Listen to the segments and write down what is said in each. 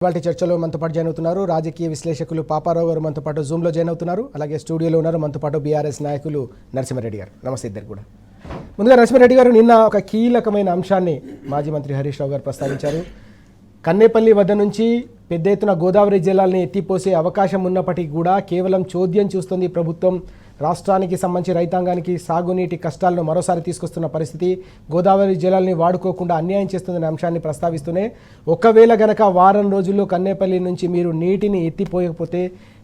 ఇవాల్టి చర్చలో మనతో పాటు జాయిన్ అవుతున్నారు రాజకీయ విశ్లేషకులు పాపారావు గారు మనతో పాటు జూమ్లో జాయిన్ అవుతున్నారు. అలాగే స్టూడియోలో ఉన్నారు మనతో పాటు బీఆర్ఎస్ నాయకులు నరసింహారెడ్డి గారు. నమస్తే ఇద్దరు కూడా. ముందుగా నరసింహారెడ్డి గారు, నిన్న ఒక కీలకమైన అంశాన్ని మాజీ మంత్రి హరీష్ రావు గారు ప్రస్తావించారు. కన్నేపల్లి వద్ద నుంచి పెద్ద ఎత్తున గోదావరి జలాల్ని ఎత్తిపోసే అవకాశం ఉన్నప్పటికీ కూడా కేవలం చోద్యం చూస్తుంది ప్రభుత్వం. రాష్ట్రానికి సంబంధించి రైతాంగానికి సాగునీటి కష్టాలను మరోసారి తీసుకొస్తున్న పరిస్థితి, గోదావరి జలాల్ని వాడుకోకుండా అన్యాయం చేస్తుందనే అంశాన్ని ప్రస్తావిస్తూనే, ఒకవేళ గనక వారం రోజుల్లో కన్నేపల్లి నుంచి మీరు నీటిని ఎత్తిపోయకపోతే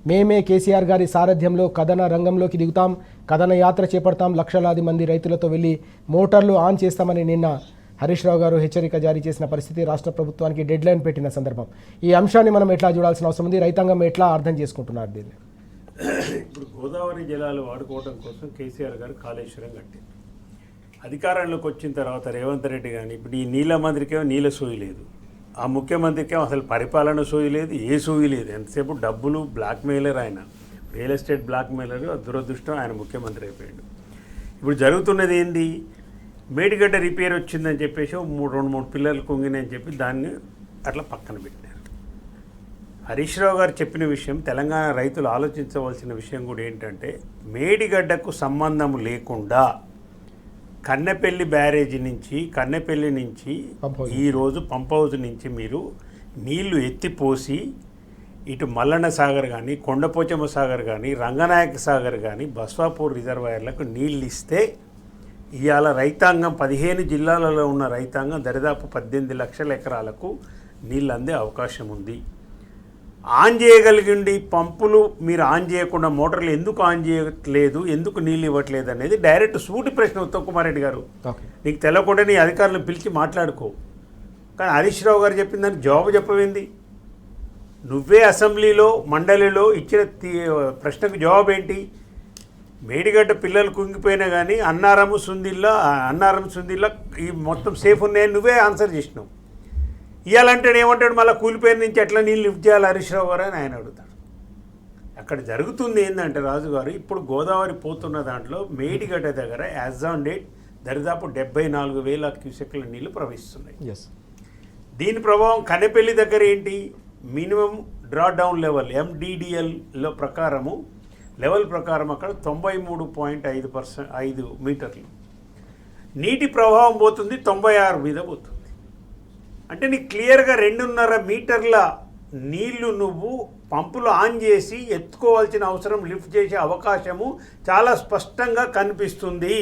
మేమే కేసీఆర్ గారి సారథ్యంలో కథన రంగంలోకి దిగుతాం, కథన యాత్ర చేపడతాం, లక్షలాది మంది రైతులతో వెళ్ళి మోటార్లు ఆన్ చేస్తామని నిన్న హరీష్ రావు గారు హెచ్చరిక జారీ చేసిన పరిస్థితి, రాష్ట్ర ప్రభుత్వానికి డెడ్ లైన్ పెట్టిన సందర్భం. ఈ అంశాన్ని మనం ఎట్లా చూడాల్సిన అవసరం ఉంది, రైతాంగం ఎట్లా అర్థం చేసుకుంటున్నారు దీన్ని? ఇప్పుడు గోదావరి జలాలు వాడుకోవడం కోసం కేసీఆర్ గారు కాళేశ్వరం కట్టారు. అధికారంలోకి వచ్చిన తర్వాత రేవంత్ రెడ్డి కానీ ఇప్పుడు ఈ నీళ్ళ మంత్రికేమో నీళ్ళ సోయి లేదు, ఆ ముఖ్యమంత్రికేమో అసలు పరిపాలన సోయి లేదు, ఏ సోయి లేదు. ఎంతసేపు డబ్బులు బ్లాక్మెయిలర్, ఆయన రియల్ ఎస్టేట్ బ్లాక్మెయిలర్. దురదృష్టం ఆయన ముఖ్యమంత్రి అయిపోయాడు. ఇప్పుడు జరుగుతున్నది ఏంది, మేడిగడ్డ రిపేర్ వచ్చిందని చెప్పేసి రెండు మూడు పిల్లలు కుంగినని చెప్పి దాన్ని అట్లా పక్కన పెట్టారు. హరీష్ రావు గారు చెప్పిన విషయం తెలంగాణ రైతులు ఆలోచించవలసిన విషయం కూడా ఏంటంటే, మేడిగడ్డకు సంబంధం లేకుండా కన్నెపల్లి బ్యారేజీ నుంచి, కన్నెపల్లి నుంచి ఈరోజు పంప్ హౌస్ నుంచి మీరు నీళ్లు ఎత్తిపోసి ఇటు మల్లన్న సాగర్ కానీ, కొండపోచమ్మ సాగర్ కానీ, రంగనాయక సాగర్ కానీ, బస్వాపూర్ రిజర్వాయర్లకు నీళ్ళు ఇస్తే ఇవాళ రైతాంగం 15 జిల్లాలలో ఉన్న రైతాంగం దరిదాపు 18 లక్షల ఎకరాలకు నీళ్ళు అందే అవకాశం ఉంది. ఆన్ చేయగలిగిండి పంపులు మీరు ఆన్ చేయకుండా మోటార్లు ఎందుకు ఆన్ చేయట్లేదు, ఎందుకు నీళ్ళు ఇవ్వట్లేదు అనేది డైరెక్ట్ సూటి ప్రశ్న ఉత్తమ్ కుమార్ రెడ్డి గారు. నీకు తెలవకుండా నీ అధికారులను పిలిచి మాట్లాడుకో. కానీ హరీష్ రావు గారు చెప్పిన దానికి జవాబు చెప్పవేంది? నువ్వే అసెంబ్లీలో మండలిలో ఇచ్చిన ప్రశ్నకు జవాబు ఏంటి? మేడిగడ్డ పిల్లలు కుంగిపోయినా కానీ అన్నారం సుందిల్లా ఈ మొత్తం సేఫ్ ఉన్నాయని నువ్వే ఆన్సర్ చేసినావు. ఇవ్వాలంటే ఏమంటాడు, మళ్ళీ కూలిపోయిన నుంచి ఎట్లా నీళ్ళు లిఫ్ట్ చేయాలి హరీష్ రావు గారు అని ఆయన అడుగుతాడు. అక్కడ జరుగుతుంది ఏంటంటే రాజుగారు, ఇప్పుడు గోదావరి పోతున్న దాంట్లో మేడిగడ్డ దగ్గర యాజ్ ఆన్ డేట్ దరిదాపు 74,000 క్యూసెక్ల నీళ్లు ప్రవహిస్తున్నాయి. దీని ప్రభావం కన్నెపల్లి దగ్గర ఏంటి, minimum draw down level MDDL ప్రకారము లెవెల్ ప్రకారం అక్కడ 93.5 మీటర్లు నీటి ప్రవాహం పోతుంది, 96 మీద పోతుంది. అంటే నీకు క్లియర్గా 2.5 మీటర్ల నీళ్లు నువ్వు పంపులు ఆన్ చేసి ఎత్తుకోవాల్సిన అవసరం, లిఫ్ట్ చేసే అవకాశము చాలా స్పష్టంగా కనిపిస్తుంది.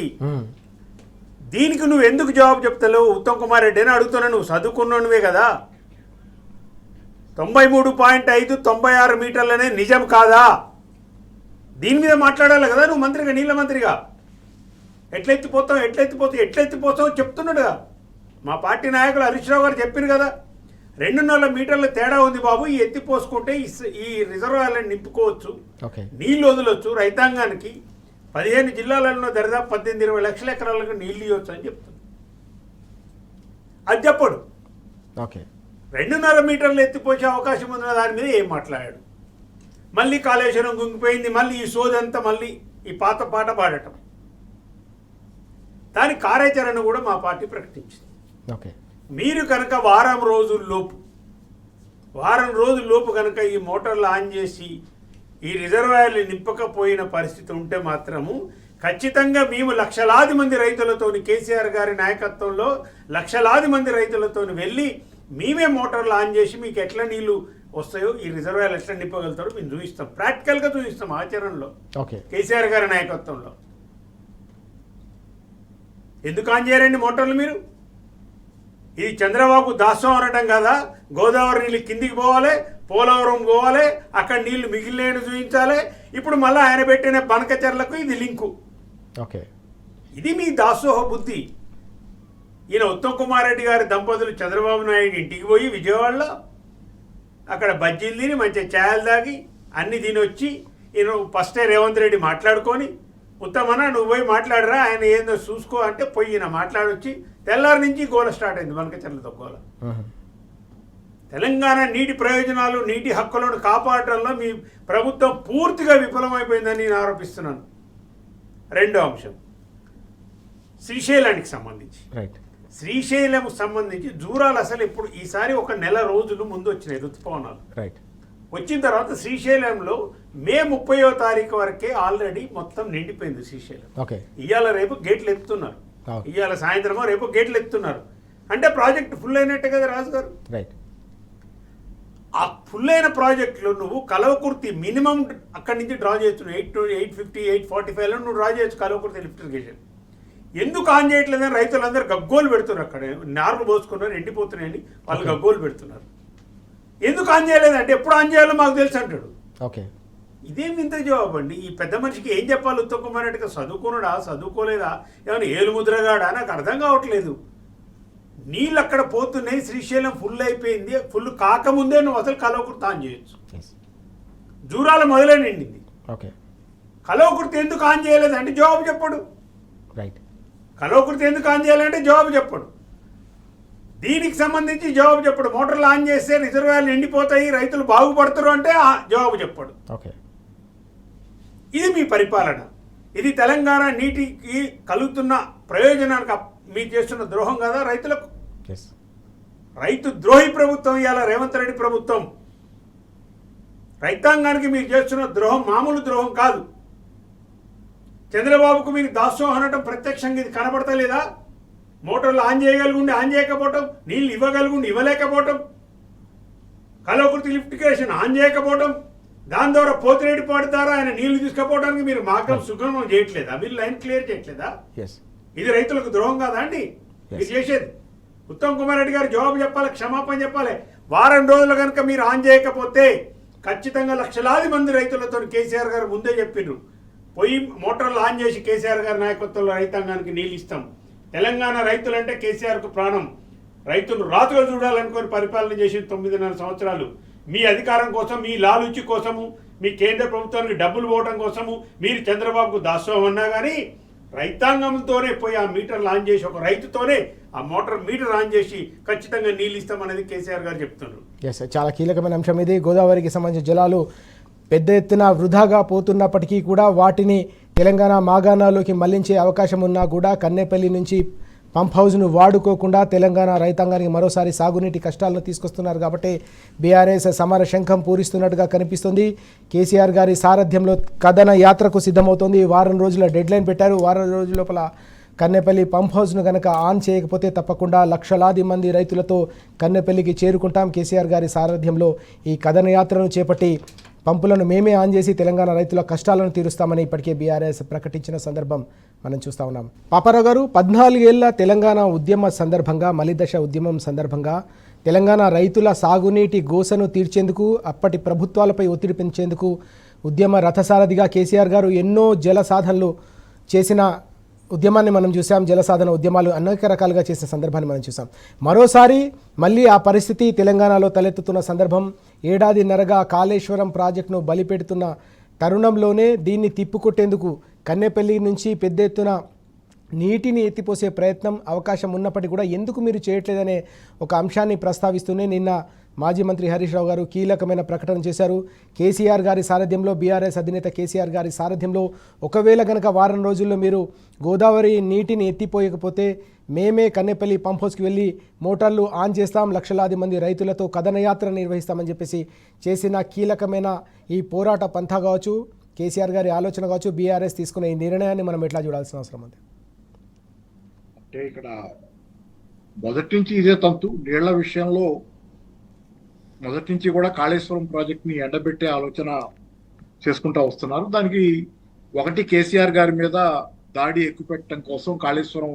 దీనికి నువ్వు ఎందుకు జవాబు చెప్తలేవు ఉత్తమ్ కుమార్ రెడ్డి అని అడుగుతున్నా. నువ్వు చదువుకున్నవే కదా. 93.5 96 మీటర్లు అనేది నిజం కాదా? దీని మీద మాట్లాడాలి కదా నువ్వు మంత్రిగా, నీళ్ళ మంత్రిగా. ఎట్లెత్తిపోతావు చెప్తున్నాడుగా. మా పార్టీ నాయకులు హరీష్ రావు గారు చెప్పారు కదా, 2.5 మీటర్ల తేడా ఉంది బాబు, ఈ ఎత్తిపోసుకుంటే ఈ రిజర్వాయర్లను నింపుకోవచ్చు, నీళ్ళు వదలొచ్చు, రైతాంగానికి 15 జిల్లాలలో దరిదాపు 18-20 లక్షల ఎకరాలకు నీళ్ళు ఇవ్వచ్చు అని చెప్తుంది. అది చెప్పడు. 2.5 మీటర్లు ఎత్తిపోసే అవకాశం ఉన్న దాని మీద ఏం మాట్లాడాడు? మళ్ళీ కాళేశ్వరం కుంగిపోయింది, మళ్ళీ ఈ సోదంతా మళ్ళీ ఈ పాత పాట పాడటం. దాని కార్యాచరణ కూడా మా పార్టీ ప్రకటించింది. మీరు కనుక వారం రోజుల్లోపు కనుక ఈ మోటార్లు ఆన్ చేసి ఈ రిజర్వాయర్లు నింపకపోయిన పరిస్థితి ఉంటే మాత్రము ఖచ్చితంగా మేము లక్షలాది మంది రైతులతోని, కేసీఆర్ గారి నాయకత్వంలో లక్షలాది మంది రైతులతోని వెళ్ళి మేమే మోటార్లు ఆన్ చేసి మీకు ఎట్లా నీళ్లు వస్తాయో, ఈ రిజర్వాయర్లు ఎట్లా నింపగలుగుతారో మేము చూపిస్తాం, ప్రాక్టికల్గా చూపిస్తాం ఆచరణలో, కేసీఆర్ గారి నాయకత్వంలో. ఎందుకు ఆన్ చేయరండి మోటార్లు మీరు? ఇది చంద్రబాబు దాస్యం అనడం కదా. గోదావరి నీళ్ళు కిందికి పోవాలి, పోలవరం పోవాలి, అక్కడ నీళ్లు మిగిలిన చూపించాలి. ఇప్పుడు మళ్ళీ ఆయన పెట్టిన బనకచెర్లకు ఇది లింకు. ఇది మీ దాసోహ బుద్ధి. ఈయన ఉత్తమ్ కుమార్ రెడ్డి గారి దంపతులు చంద్రబాబు నాయుడు ఇంటికి పోయి విజయవాడలో అక్కడ బజ్జీలు తిని మంచిగా ఛాయలు తాగి అన్ని తినొచ్చి ఈయన ఫస్టే రేవంత్ రెడ్డి మాట్లాడుకొని, ఉత్తమన్నా నువ్వు పోయి మాట్లాడరా, ఆయన ఏందో చూసుకో అంటే పోయి ఈయన మాట్లాడొచ్చి తెల్లారి నుంచి గోల స్టార్ట్ అయింది, బనకచెర్లతో గోల. తెలంగాణ నీటి ప్రయోజనాలు, నీటి హక్కులను కాపాడటంలో మీ ప్రభుత్వం పూర్తిగా విఫలమైపోయిందని నేను ఆరోపిస్తున్నాను. రెండో అంశం శ్రీశైలానికి సంబంధించి. శ్రీశైలం సంబంధించి జూరాలు అసలు ఇప్పుడు ఈసారి ఒక నెల రోజులు ముందు వచ్చినాయి ఋతుపవనాలు. రైట్. వచ్చిన తర్వాత శ్రీశైలంలో మే 30వ తారీఖు వరకే ఆల్రెడీ మొత్తం నిండిపోయింది శ్రీశైలం. ఓకే. ఇవాళ రేపు గేట్లు ఎత్తుతున్నారు, ఇవాళ సాయంత్రమో రేపు గేట్లు ఎత్తుతున్నారు. అంటే ప్రాజెక్ట్ ఫుల్ అయినట్టే కదా రాజు గారు. రైట్. ఆ ఫుల్ అయిన ప్రాజెక్టులో నువ్వు కలవకుర్తి మినిమం అక్కడి నుంచి డ్రా చేస్తున్నావు 850, 845లో నువ్వు డ్రా చేయొచ్చు కలవకుర్తి లిఫ్ట్ ఇరిగేషన్. ఎందుకు ఆన్ చేయట్లేదని రైతులందరూ గగ్గోలు పెడుతున్నారు. అక్కడ నార్లు పోసుకున్నారు, ఎండిపోతున్నాయని వాళ్ళు గగ్గోలు పెడుతున్నారు. ఎందుకు ఆన్ చేయలేదంటే ఎప్పుడు ఆన్ చేయాలో మాకు తెలుసు అంటాడు. ఓకే. ఇదేం ఇంత జవాబు అండి? ఈ పెద్ద మనిషికి ఏం చెప్పాలి? ఉత్తమ్ కుమార్ రెడ్డిగా చదువుకున్నాడా, చదువుకోలేదా, ఏమైనా ఏలుముద్రగాడా నాకు అర్థం కావట్లేదు. నీళ్ళు అక్కడ పోతున్నాయి, శ్రీశైలం ఫుల్ అయిపోయింది. ఫుల్ కాకముందే నువ్వు అసలు కలవకుర్తి ఆన్ చేయొచ్చు. జూరాల మొదలై నిండింది. ఓకే. కలవకుర్తి ఎందుకు ఆన్ చేయలేదు అంటే జవాబు చెప్పడు. రైట్. కలవకుర్తి ఎందుకు ఆన్ చేయాలంటే జవాబు చెప్పడు. దీనికి సంబంధించి జవాబు చెప్పడు. మోటార్లు ఆన్ చేస్తే రిజర్వాయర్లు ఎండిపోతాయి, రైతులు బాగుపడతారు అంటే జవాబు చెప్పడు. ఓకే. ఇది మీ పరిపాలన. ఇది తెలంగాణ నీటికి కలుగుతున్న ప్రయోజనానికి మీరు చేస్తున్న ద్రోహం కదా రైతులకు. రైతు ద్రోహి ప్రభుత్వం ఇవాళ రేవంత్ రెడ్డి ప్రభుత్వం. రైతాంగానికి మీరు చేస్తున్న ద్రోహం మామూలు ద్రోహం కాదు. చంద్రబాబుకు మీరు దాసోహం అనడం ప్రత్యక్షంగా ఇది కనబడతలేదా? మోటార్లు ఆన్ చేయగలుగుండి ఆన్ చేయకపోవటం, నీళ్ళు ఇవ్వగలుగుండి ఇవ్వలేకపోవటం, కలవకుర్తి లిఫ్టికేషన్ ఆన్ చేయకపోవటం, దాని ద్వారా పోతిరెడ్డి పడతారా ఆయన నీళ్లు తీసుకుపోవడానికి మీరు మార్గం సుగమం చేయట్లేదా? మీరు లైన్ క్లియర్ చేయట్లేదా? ఇది రైతులకు ద్రోహం కాదా అండి మీరు చేసేది? ఉత్తమ్ కుమార్ రెడ్డి గారు జవాబు చెప్పాలి, క్షమాపణ చెప్పాలి. వారం రోజులు కనుక మీరు ఆన్ చేయకపోతే ఖచ్చితంగా లక్షలాది మంది రైతులతో కేసీఆర్ గారు ముందే చెప్పిండ్రు, పోయి మోటార్లు ఆన్ చేసి కేసీఆర్ గారి నాయకత్వంలో రైతాంగానికి నీళ్ళు ఇస్తాం. తెలంగాణ రైతులంటే కేసీఆర్కు ప్రాణం. రైతులు రాతులు చూడాలనుకొని పరిపాలన చేసి 9.5 సంవత్సరాలు మీ అధికారం కోసం, మీ లాలుచి కోసము, మీ కేంద్ర ప్రభుత్వానికి డబ్బులు పోవడం కోసము మీరు చంద్రబాబుకు దాసోహం అన్నా కానీ రైతాంగంతోనే పోయి ఆ మీటర్లు ఆన్ చేసి ఒక రైతుతోనే ఆ మీటర్ ఆన్ చేసి ఖచ్చితంగా నీళ్ళు ఇస్తామనేది కేసీఆర్ గారు చెప్తున్నారు. ఎస్, చాలా కీలకమైన అంశం ఇది. గోదావరికి సంబంధించిన జలాలు పెద్ద ఎత్తున వృధాగా పోతున్నప్పటికీ కూడా వాటిని తెలంగాణ మాగాణాల్లోకి మళ్లించే అవకాశం ఉన్నా కూడా కన్నెపల్లి నుంచి పంప్ హౌస్ను వాడుకోకుండా తెలంగాణ రైతాంగానికి మరోసారి సాగునీటి కష్టాలను తీసుకొస్తున్నారు. కాబట్టి బీఆర్ఎస్ సమర శంఖం పూరిస్తున్నట్టుగా కనిపిస్తుంది. కేసీఆర్ గారి సారథ్యంలో కథన యాత్రకు సిద్ధమవుతోంది. వారం రోజుల డెడ్లైన్ పెట్టారు. వారం రోజుల లోపల కన్నెపల్లి పంప్ హౌస్ను కనుక ఆన్ చేయకపోతే తప్పకుండా లక్షలాది మంది రైతులతో కన్నెపల్లికి చేరుకుంటాం. కేసీఆర్ గారి సారథ్యంలో ఈ కథన యాత్రను చేపట్టి పంపులను మేమే ఆన్ చేసి తెలంగాణ రైతుల కష్టాలను తీరుస్తామని ఇప్పటికే బీఆర్ఎస్ ప్రకటించిన సందర్భం మనం చూస్తూ ఉన్నాం. పాపారావు గారు, 14 ఏళ్ల తెలంగాణ ఉద్యమ సందర్భంగా, మలిదశ ఉద్యమం సందర్భంగా తెలంగాణ రైతుల సాగునీటి గోసను తీర్చేందుకు, అప్పటి ప్రభుత్వాలపై ఒత్తిడి పెంచేందుకు ఉద్యమ రథసారథిగా కేసీఆర్ గారు ఎన్నో జల సాధనలు చేసిన ఉద్యమాన్ని మనం చూసాం. జలసాధన ఉద్యమాలు అనేక రకాలుగా చేసిన సందర్భాన్ని మనం చూసాం. మరోసారి మళ్ళీ ఆ పరిస్థితి తెలంగాణలో తలెత్తుతున్న సందర్భం. ఏడాదిన్నరగా కాళేశ్వరం ప్రాజెక్టును బలిపెడుతున్న తరుణంలోనే దీన్ని తిప్పుకొట్టేందుకు కన్నెపల్లి నుంచి పెద్ద ఎత్తున నీటిని ఎత్తిపోసే ప్రయత్నం అవకాశం ఉన్నప్పటికీ కూడా ఎందుకు మీరు చేయట్లేదనే ఒక అంశాన్ని ప్రస్తావిస్తూనే నిన్న మాజీ మంత్రి హరీష్ రావు గారు కీలకమైన ప్రకటన చేశారు. కేసీఆర్ గారి సారథ్యంలో, బీఆర్ఎస్ అధినేత కేసీఆర్ గారి సారథ్యంలో ఒకవేళ కనుక వారం రోజుల్లో మీరు గోదావరి నీటిని ఎత్తిపోయకపోతే మేమే కన్నెపల్లి పంప్ హౌస్కి వెళ్ళి మోటార్లు ఆన్ చేస్తాం, లక్షలాది మంది రైతులతో కథనయాత్ర నిర్వహిస్తామని చెప్పేసి చేసిన కీలకమైన ఈ పోరాట పంథా కావచ్చు, కేసీఆర్ గారి ఆలోచన కావచ్చు, బీఆర్ఎస్ తీసుకున్న ఈ నిర్ణయాన్ని మనం ఎట్లా చూడాల్సిన అవసరం ఉంది? అంటే ఇక్కడ మొదటి నుంచి ఇదే తంతు. నీళ్ల విషయంలో మొదటి నుంచి కూడా కాళేశ్వరం ప్రాజెక్ట్ ని ఎండబెట్టే ఆలోచన చేసుకుంటూ వస్తున్నారు. దానికి ఒకటి కేసీఆర్ గారి మీద దాడి ఎక్కుపెట్టడం కోసం కాళేశ్వరం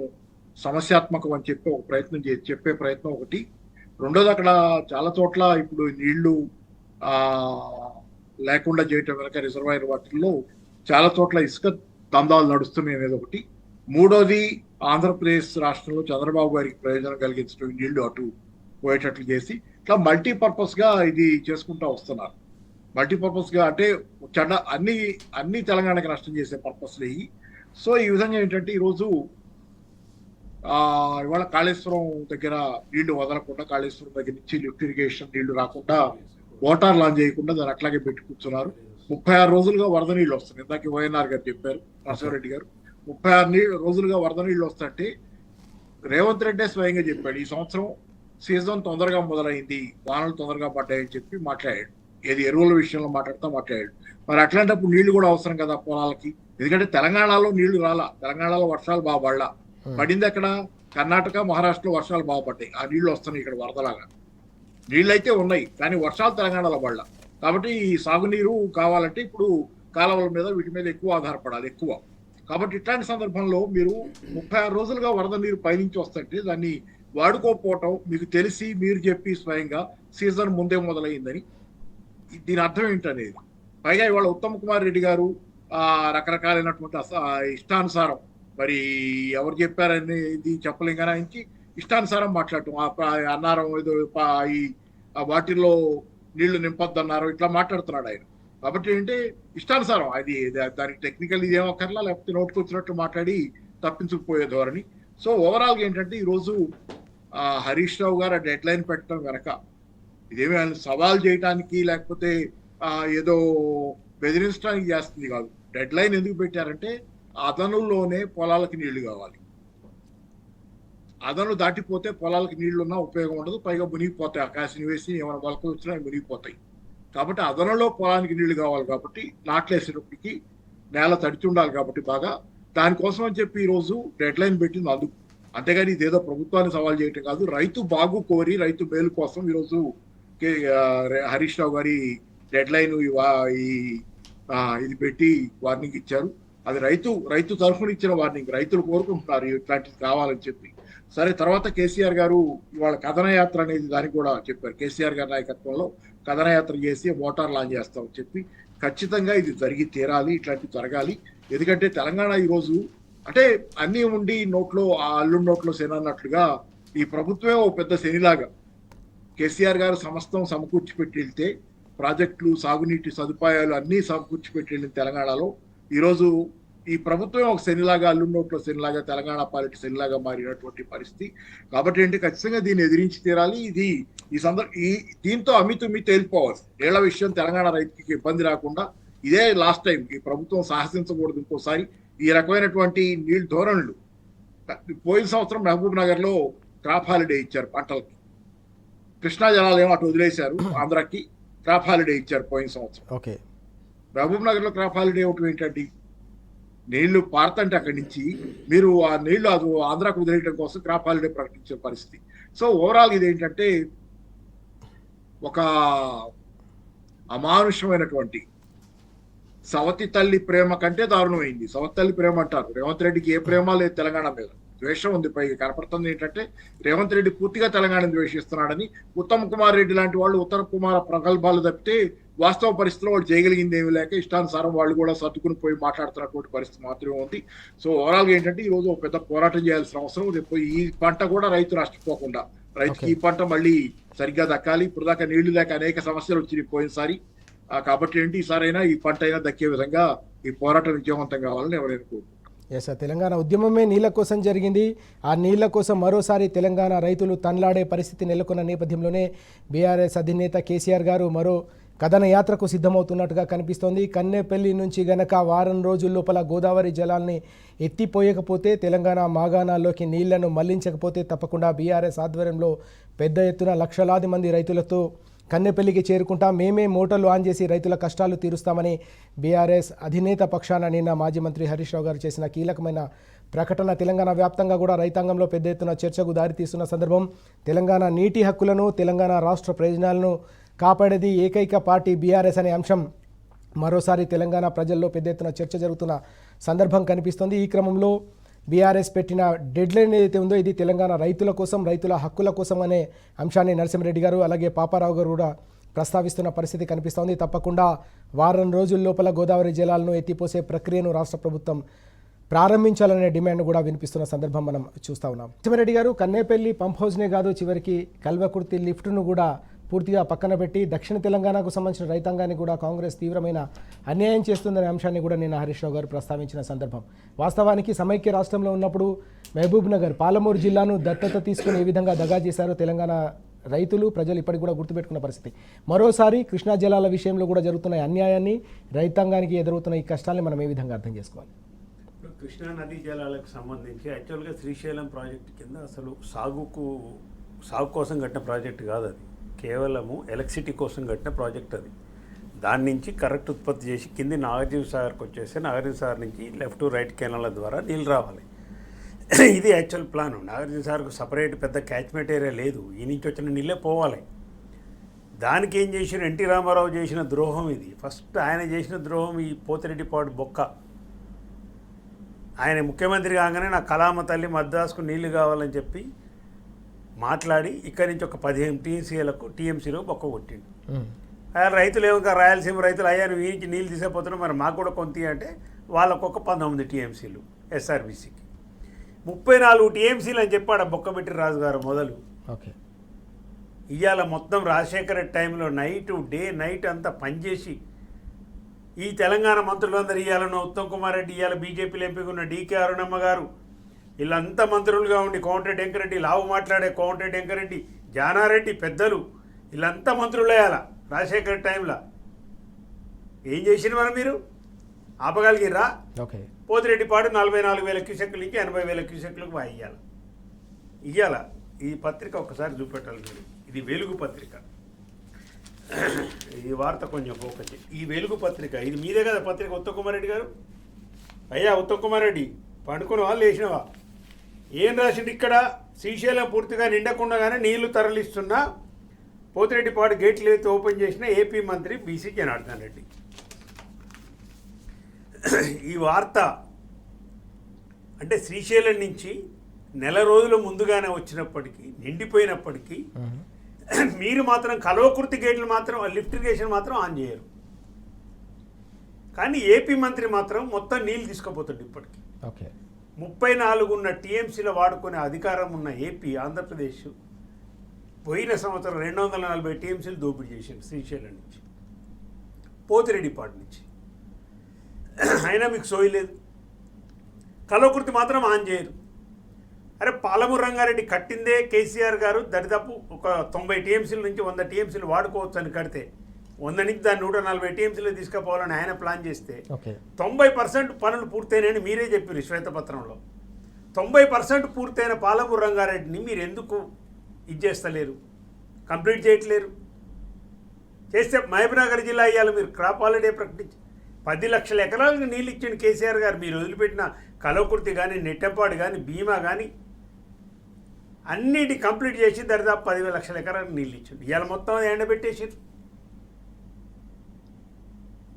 సమస్యాత్మకం అని చెప్పి ఒక ప్రయత్నం చెప్పే ప్రయత్నం ఒకటి. రెండోది, అక్కడ చాలా చోట్ల ఇప్పుడు నీళ్లు లేకుండా చేయటం వెనక రిజర్వాయర్ వాటిల్లో చాలా చోట్ల ఇసుక దందాలు నడుస్తున్నాయి అనేది ఒకటి. మూడోది, ఆంధ్రప్రదేశ్ రాష్ట్రంలో చంద్రబాబు గారికి ప్రయోజనం కలిగించడం, నీళ్లు అటు పోయేటట్లు చేసి ఇట్లా మల్టీపర్పస్ గా ఇది చేసుకుంటూ వస్తున్నారు. మల్టీపర్పస్ గా అంటే అన్ని తెలంగాణకి నష్టం చేసే పర్పస్లు ఇవి. సో ఈ విధంగా ఏంటంటే ఈరోజు ఇవాళ కాళేశ్వరం దగ్గర నీళ్లు వదలకుండా, కాళేశ్వరం దగ్గర నుంచి లిఫ్ట్ ఇరిగేషన్ నీళ్లు రాకుండా, మోటార్ లాంచ్ చేయకుండా దాన్ని అట్లాగే పెట్టి కూర్చున్నారు. 36 రోజులుగా వరద నీళ్లు వస్తున్నాయి. ఇందాక వైఎన్ఆర్ గారు చెప్పారు, నరసింహారెడ్డి గారు, 36 రోజులుగా వరద నీళ్లు వస్తుంటే రేవంత్ రెడ్డి స్వయంగా చెప్పాడు ఈ సంవత్సరం సీజన్ తొందరగా మొదలైంది, వానలు తొందరగా పడ్డాయని చెప్పి మాట్లాడాడు. ఏది ఎరువుల విషయంలో మాట్లాడాడు. మరి అట్లాంటప్పుడు నీళ్లు కూడా అవసరం కదా పొలాలకి. ఎందుకంటే తెలంగాణలో నీళ్లు రాలా, తెలంగాణలో వర్షాలు బాగా పడలా. పడింది అక్కడ కర్ణాటక, మహారాష్ట్రలో వర్షాలు బాగా పడ్డాయి. ఆ నీళ్లు వస్తున్నాయి ఇక్కడ వరదలాగా. నీళ్ళు అయితే ఉన్నాయి కానీ వర్షాలు తెలంగాణలో పడలా. కాబట్టి ఈ సాగునీరు కావాలంటే ఇప్పుడు కాలువల మీద వీటి మీద ఎక్కువ ఆధారపడాలి ఎక్కువ. కాబట్టి ఇట్లాంటి సందర్భంలో మీరు 36 రోజులుగా వరద నీరు పైనుంచి వస్తుంటే దాన్ని వాడుకోకపోవటం మీకు తెలిసి మీరు చెప్పి స్వయంగా సీజన్ ముందే మొదలైందని, దీని అర్థం ఏంటనేది. పైగా ఇవాళ ఉత్తమ్ కుమార్ రెడ్డి గారు రకరకాలైనటువంటి ఇష్టానుసారం, మరి ఎవరు చెప్పారనేది చెప్పలేం కానీ ఆయనకి ఇష్టానుసారం మాట్లాడటం, అన్నారం ఏదో ఈ వాటిల్లో నీళ్లు నింపొద్దన్నారు, ఇట్లా మాట్లాడుతున్నాడు ఆయన. కాబట్టి ఏంటంటే ఇష్టానుసారం అది, దానికి టెక్నికల్ ఇది ఏమక్కర్లా, లేకపోతే నోటుకు వచ్చినట్టు మాట్లాడి తప్పించుకుపోయే ధోరణి. సో ఓవరాల్గా ఏంటంటే ఈరోజు హరీష్ రావు గారు డెడ్ లైన్ పెట్టడం వెనక ఇదేమి ఆయన సవాల్ చేయడానికి లేకపోతే ఏదో బెదిరించడానికి చేస్తుంది కాదు. డెడ్ లైన్ ఎందుకు పెట్టారంటే అదనుల్లోనే పొలాలకి నీళ్లు కావాలి. అదను దాటిపోతే పొలాలకి నీళ్లున్నా ఉపయోగం ఉండదు, పైగా మునిగిపోతాయి. ఆకాశం వేసి ఏమైనా వలకలు వచ్చినా మునిగిపోతాయి. కాబట్టి అదనంలో పొలానికి నీళ్లు కావాలి. కాబట్టి నాట్లేసేటప్పటికి నేల తడిచి ఉండాలి కాబట్టి బాగా, దానికోసం అని చెప్పి ఈరోజు డెడ్ లైన్ పెట్టింది అందుకు. అంతేగాని ఇదేదో ప్రభుత్వాన్ని సవాల్ చేయటం కాదు. రైతు బాగు కోరి రైతు మేలు కోసం ఈరోజు హరీష్ రావు గారి డెడ్ లైన్ ఇది పెట్టి వార్నింగ్ ఇచ్చారు. అది రైతు తరఫున ఇచ్చిన వార్నింగ్. రైతులు కోరుకుంటున్నారు ఇట్లాంటిది కావాలని చెప్పి. సరే, తర్వాత కేసీఆర్ గారు ఇవాళ కథనయాత్ర అనేది దానికి కూడా చెప్పారు. కేసీఆర్ గారి నాయకత్వంలో కథనయాత్ర చేసి మోటార్ లాంచ్ చేస్తామని చెప్పి, ఖచ్చితంగా ఇది జరిగి తీరాలి, ఇట్లాంటివి జరగాలి. ఎందుకంటే తెలంగాణ ఈరోజు అంటే అన్నీ ఉండి నోట్లో అల్లుడి నోట్లో శని అన్నట్లుగా ఈ ప్రభుత్వమే ఓ పెద్ద శనిలాగా. కేసీఆర్ గారు సమస్తం సమకూర్చి పెట్టి వెళ్తే, ప్రాజెక్టులు, సాగునీటి సదుపాయాలు అన్నీ సమకూర్చి పెట్టి వెళ్ళిన తెలంగాణలో ఈరోజు ఈ ప్రభుత్వం ఒక శనిలాగా, అల్లుడి నోట్లో శనిలాగా, తెలంగాణ పాలిటీ శనిలాగా మారినటువంటి పరిస్థితి. కాబట్టి ఏంటి, ఖచ్చితంగా దీన్ని ఎదిరించి తీరాలి. ఇది దీంతో అమితుమి తేలిపోవాలి. ఏళ్ల విషయం తెలంగాణ రైతుకి ఇబ్బంది రాకుండా ఇదే లాస్ట్ టైం. ఈ ప్రభుత్వం సాహసించకూడదు ఇంకోసారి ఈ రకమైనటువంటి నీళ్ళు ధోరణులు. పోయిన సంవత్సరం మహబూబ్ నగర్ లో క్రాప్ హాలిడే ఇచ్చారు పంటలకి. కృష్ణా జలాలు ఏమో అటు వదిలేశారు, ఆంధ్రాకి క్రాప్ హాలిడే ఇచ్చారు పోయిన సంవత్సరం. మహబూబ్ నగర్ లో క్రాప్ హాలిడే ఒకటి ఏంటండి, నీళ్లు పారుతంటే అక్కడి నుంచి మీరు ఆ నీళ్లు అది ఆంధ్రాకు వదిలేయడం కోసం క్రాప్ హాలిడే ప్రకటించే పరిస్థితి. సో ఓవరాల్ ఇది ఏంటంటే ఒక అమానుషమైనటువంటి సవతి తల్లి ప్రేమ కంటే దారుణమైంది. సవతి తల్లి ప్రేమ అంటారు. రేవంత్ రెడ్డికి ఏ ప్రేమ లేదు తెలంగాణ మీద, ద్వేషం ఉంది. పైగా కనపడుతుంది ఏంటంటే రేవంత్ రెడ్డి పూర్తిగా తెలంగాణను ద్వేషిస్తున్నాడని. ఉత్తమ్ కుమార్ రెడ్డి లాంటి వాళ్ళు ఉత్తమ్ కుమార్ ప్రగల్భాలు తప్పితే వాస్తవ పరిస్థితిలో వాళ్ళు చేయగలిగింది ఏమీ లేక ఇష్టానుసారం వాళ్ళు కూడా సర్దుకుని పోయి మాట్లాడుతున్నటువంటి పరిస్థితి మాత్రమే ఉంది. సో ఓవరాల్గా ఏంటంటే ఈ రోజు ఒక పెద్ద పోరాటం చేయాల్సిన అవసరం. రేపు ఈ పంట కూడా రైతు నష్టపోకుండా, రైతుకి ఈ పంట మళ్ళీ సరిగ్గా దక్కాలి. ఇప్పుడు దాకా నీళ్లు లేక అనేక సమస్యలు వచ్చినాయి పోయినసారి. కాబట్టి ఏంటి, ఈసారైనా ఈ పంట అయినా దక్కే విధంగా ఈ పోరాటం విజయవంతం కావాలని ఎవరైనా కోరుకుంటున్నారు. ఎస్, తెలంగాణ ఉద్యమమే నీళ్ల కోసం జరిగింది. ఆ నీళ్ల కోసం మరోసారి తెలంగాణ రైతులు తన్లాడే పరిస్థితి నెలకొన్న నేపథ్యంలోనే బీఆర్ఎస్ అధినేత కేసీఆర్ గారు మరో కథన యాత్రకు సిద్ధమవుతున్నట్టుగా కనిపిస్తోంది. కన్నెపల్లి నుంచి గనక వారం రోజుల లోపల గోదావరి జలాల్ని ఎత్తిపోయకపోతే, తెలంగాణ మాగాణాల్లోకి నీళ్లను మళ్లించకపోతే తప్పకుండా బీఆర్ఎస్ ఆధ్వర్యంలో పెద్ద ఎత్తున లక్షలాది మంది రైతులతో కన్నెపల్లికి చేరుకుంటాం, మేమే మోటార్లు ఆన్ చేసి రైతుల కష్టాలు తీరుస్తామని బీఆర్ఎస్ అధినేత పక్షాన నిన్న మాజీ మంత్రి హరీష్ రావు గారు చేసిన కీలకమైన ప్రకటన తెలంగాణ వ్యాప్తంగా కూడా రైతాంగంలో పెద్ద ఎత్తున చర్చకు దారితీస్తున్న సందర్భం. తెలంగాణ నీటి హక్కులను, తెలంగాణ రాష్ట్ర ప్రయోజనాలను కాపాడేది ఏకైక పార్టీ బీఆర్ఎస్ అనే అంశం మరోసారి తెలంగాణ ప్రజల్లో పెద్ద ఎత్తున చర్చ జరుగుతున్న సందర్భం కనిపిస్తోంది. ఈ క్రమంలో బీఆర్ఎస్ పెట్టిన డెడ్ లైన్ ఏదైతే ఉందో ఇది తెలంగాణ రైతుల కోసం, రైతుల హక్కుల కోసం అనే అంశాన్ని నరసింహారెడ్డి గారు అలాగే పాపారావు గారు కూడా ప్రస్తావిస్తున్న పరిస్థితి కనిపిస్తోంది. తప్పకుండా వారం రోజుల లోపల గోదావరి జలాలను ఎత్తిపోసే ప్రక్రియను రాష్ట్ర ప్రభుత్వం ప్రారంభించాలనే డిమాండ్ కూడా వినిపిస్తున్న సందర్భం మనం చూస్తూ ఉన్నాం. నరసింహారెడ్డి గారు, కన్నేపల్లి పంప్ హౌస్నే కాదు చివరికి కల్వకుర్తి లిఫ్ట్ను కూడా పూర్తిగా పక్కన పెట్టి దక్షిణ తెలంగాణకు సంబంధించిన రైతాంగాన్ని కూడా కాంగ్రెస్ తీవ్రమైన అన్యాయం చేస్తుందనే అంశాన్ని కూడా నిన్న హరీష్ రావు గారు ప్రస్తావించిన సందర్భం. వాస్తవానికి సమైక్య రాష్ట్రంలో ఉన్నప్పుడు మహబూబ్ నగర్, పాలమూరు జిల్లాను దత్తత తీసుకుని ఏ విధంగా దగా చేశారో తెలంగాణ రైతులు, ప్రజలు ఇప్పటికి కూడా గుర్తుపెట్టుకున్న పరిస్థితి. మరోసారి కృష్ణా జలాల విషయంలో కూడా జరుగుతున్న అన్యాయాన్ని, రైతాంగానికి ఎదురవుతున్న ఈ కష్టాన్ని మనం ఏ విధంగా అర్థం చేసుకోవాలి? కృష్ణా నదీ జలాలకు సంబంధించి యాక్చువల్గా శ్రీశైలం ప్రాజెక్టు కింద అసలు సాగు కోసం కట్టిన ప్రాజెక్ట్ కాదు అది. కేవలము ఎలక్ట్రిసిటీ కోసం కట్టిన ప్రాజెక్ట్ అది. దాని నుంచి కరెక్ట్ ఉత్పత్తి చేసి కింది నాగార్జున సాగర్కి వచ్చేస్తే నాగార్జున సాగర్ నుంచి లెఫ్ట్ రైట్ కెనాల ద్వారా నీళ్ళు రావాలి. ఇది యాక్చువల్ ప్లాన్. నాగార్జున సాగర్కు సపరేట్ పెద్ద క్యాచ్మెంట్ ఏరియా లేదు, ఈ నుంచి వచ్చిన నీళ్ళే పోవాలి. దానికి ఏం చేసిన ఎన్టీ రామారావు చేసిన ద్రోహం ఇది. ఫస్ట్ ఆయన చేసిన ద్రోహం ఈ పోతిరెడ్డిపాడు బొక్క. ఆయన ముఖ్యమంత్రి కాగానే నా కలామ తల్లి మద్రాసుకు నీళ్లు కావాలని చెప్పి మాట్లాడి ఇక్కడి నుంచి ఒక 15 టీఎంసీలకు బొక్క కొట్టిండు. రైతులు ఏమో రాయలసీమ రైతులు అయ్యా నువ్వు ఈ నుంచి నీళ్ళు తీసేపోతున్నావు, మరి మాకు కూడా కొంత అంటే వాళ్ళకొక 19 టీఎంసీలు ఎస్ఆర్బీసీకి 34 టీఎంసీలు అని చెప్పాడు బొక్కబెట్టి రాజు గారు మొదలు. ఓకే, ఇవాళ మొత్తం రాజశేఖర టైంలో డే నైట్ అంతా పనిచేసి ఈ తెలంగాణ మంత్రులందరూ ఇవ్వాలన్న ఉత్తమ్ కుమార్ రెడ్డి, ఇవాళ బీజేపీలో ఎంపికన్న డీకే అరుణమ్మ గారు, వీళ్ళంతా మంత్రులుగా ఉండి కోమటిరెడ్డి వెంకరెడ్డి, లావు మాట్లాడే కోమటిరెడ్డి వెంకరెడ్డి, జానారెడ్డి పెద్దలు, వీళ్ళంతా మంత్రులు అయ్యాల రాజశేఖర టైంలో. ఏం చేసిన మరి మీరు ఆపగలిగిర్రా? ఓకే, పోతిరెడ్డిపాడు 44,000 క్యూసెక్ల నుంచి 80,000 క్యూసెక్లకు ఇయ్యాల. ఈ పత్రిక ఒక్కసారి చూపెట్టాలి మీరు. ఇది వెలుగు పత్రిక. ఈ వార్త కొంచెం ఫోకస్. ఈ వెలుగు పత్రిక ఇది మీదే కదా పత్రిక ఉత్తమ్ కుమార్ రెడ్డి గారు. అయ్యా ఉత్తమ్ కుమార్ రెడ్డి పండుకున్నవా లేచినవా? ఏం రాసిండు ఇక్కడ? శ్రీశైలం పూర్తిగా నిండకుండగానే నీళ్లు తరలిస్తున్న పోతిరెడ్డిపాడు గేట్లు అయితే ఓపెన్ చేసిన ఏపీ మంత్రి బీసీ జనార్దన్ రెడ్డి. ఈ వార్త అంటే శ్రీశైలం నుంచి నెల రోజుల ముందుగానే వచ్చినప్పటికీ నిండిపోయినప్పటికీ మీరు మాత్రం కల్వకుర్తి గేట్లు మాత్రం లిఫ్ట్ ఇరిగేషన్ మాత్రం ఆన్ చేయరు. కానీ ఏపీ మంత్రి మాత్రం మొత్తం నీళ్ళు తీసుకుపోతుంది. ఇప్పటికీ ఓకే, 34 ఉన్న టీఎంసీలో వాడుకునే అధికారం ఉన్న ఏపీ ఆంధ్రప్రదేశ్ పోయిన సంవత్సరం 240 టీఎంసీలు దోపిడీ చేసింది శ్రీశైలం నుంచి, పోతిరెడ్డిపాడు నుంచి. అయినా మీకు సోయలేదు. కల్వకుర్తి మాత్రం ఆన్ చేయరు. అరే పాలమూరు రంగారెడ్డి కట్టిందే కేసీఆర్ గారు దరిదాపు ఒక 90 టీఎంసీల నుంచి 100 టీఎంసీలు వాడుకోవచ్చు అని కడితే 100 నుంచి దాన్ని 140 టీఎంసీలు తీసుకుపోవాలని ఆయన ప్లాన్ చేస్తే 90% పనులు పూర్తయినాయని మీరే చెప్పారు శ్వేతపత్రంలో. 90% పూర్తయిన పాలమూరు రంగారెడ్డిని మీరు ఎందుకు ఇది చేస్తలేరు, కంప్లీట్ చేయట్లేరు? చేస్తే మహబూబ్నగర్ జిల్లా ఇవ్వాలి. మీరు క్రాప్ హాలిడే ప్రకటించి 10 లక్షల ఎకరాలకు నీళ్ళు ఇచ్చిన కేసీఆర్ గారు. మీరు వదిలిపెట్టిన కల్వకుర్తి కానీ నెట్టెంపాడు కానీ భీమా కానీ అన్నిటి కంప్లీట్ చేసి దరిదాపు 10,000 లక్షల ఎకరాలకు నీళ్ళు ఇచ్చిండు. ఇవాళ మొత్తం ఎండబెట్టేసారు.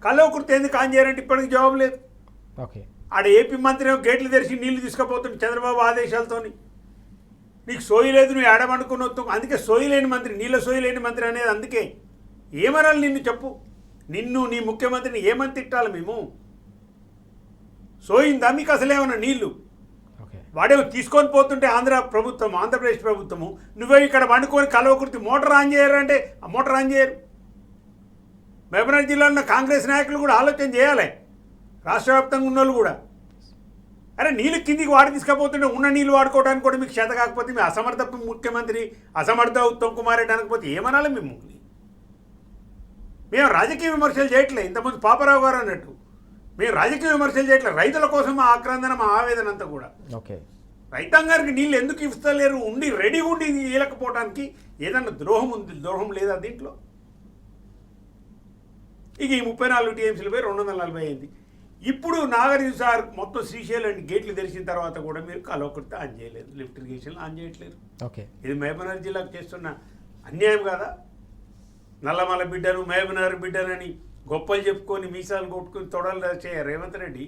కల్వకుర్తి ఎందుకు ఆన్ చేయాలంటే ఇప్పటికి జవాబు లేదు. ఓకే, ఆడ ఏపీ మంత్రి గేట్లు తెరిచి నీళ్లు తీసుకుపోతుంది చంద్రబాబు ఆదేశాలతోని. నీకు సోయి లేదు, నువ్వు ఏడమనుకుని వస్తావు. అందుకే సోయి లేని మంత్రి, నీళ్ళ సోయి లేని మంత్రి అనేది. అందుకే ఏమనాలి నిన్ను చెప్పు? నిన్ను నీ ముఖ్యమంత్రిని ఏమని తిట్టాలి మేము? సోయిందా మీకు అసలు ఏమన్నా నీళ్లు? వాడేమో తీసుకొని పోతుంటే ఆంధ్రప్రదేశ్ ప్రభుత్వము నువ్వే ఇక్కడ వండుకొని కల్వకుర్తి మోటార్ ఆన్ చేయరంటే ఆ మోటార్ ఆన్ చేయరు. మహబూబ్నగర్ జిల్లాలో ఉన్న కాంగ్రెస్ నాయకులు కూడా ఆలోచన చేయాలి, రాష్ట్ర వ్యాప్తంగా ఉన్న వాళ్ళు కూడా. అరే నీళ్ళు కిందికి వాడి తీసుకుపోతుంటే ఉన్న నీళ్ళు వాడుకోవడానికి కూడా మీకు చేత కాకపోతే మీ అసమర్థ ముఖ్యమంత్రి, అసమర్థ ఉత్తమ్ కుమార్ రెడ్డి అనకపోతే ఏమనాలి మేము? మేము రాజకీయ విమర్శలు చేయట్లేదు. ఇంతకుముందు పాపారావు గారు అన్నట్టు మేము రాజకీయ విమర్శలు చేయట్లేదు. రైతుల కోసం మా ఆక్రందన, మా ఆవేదన అంతా కూడా. ఓకే, రైతాంగానికి నీళ్ళు ఎందుకు ఇస్తలేరు? ఉండి రెడీగా ఉండి ఇవ్వకపోవడానికి ఏదన్నా ద్రోహం ఉంది? ద్రోహం లేదా దీంట్లో? ఇక ఈ 34 టీఎంసీలపై 240 అయింది. ఇప్పుడు నాగార్జున సార్ మొత్తం శ్రీశైలం గేట్లు తెరిచిన తర్వాత కూడా మీరు కల్వకుర్తి ఆన్ చేయలేదు, లిఫ్ట్ ఇరిగేషన్ ఆన్ చేయట్లేదు. ఓకే, ఇది మహబూబ్నగర్ జిల్లాకు చేస్తున్న అన్యాయం కాదా? నల్లమల బిడ్డను మహబూబ్నగర్ బిడ్డనని గొప్పలు చెప్పుకొని మీసాలు కొట్టుకొని తొడలు చేయ రేవంత్ రెడ్డి.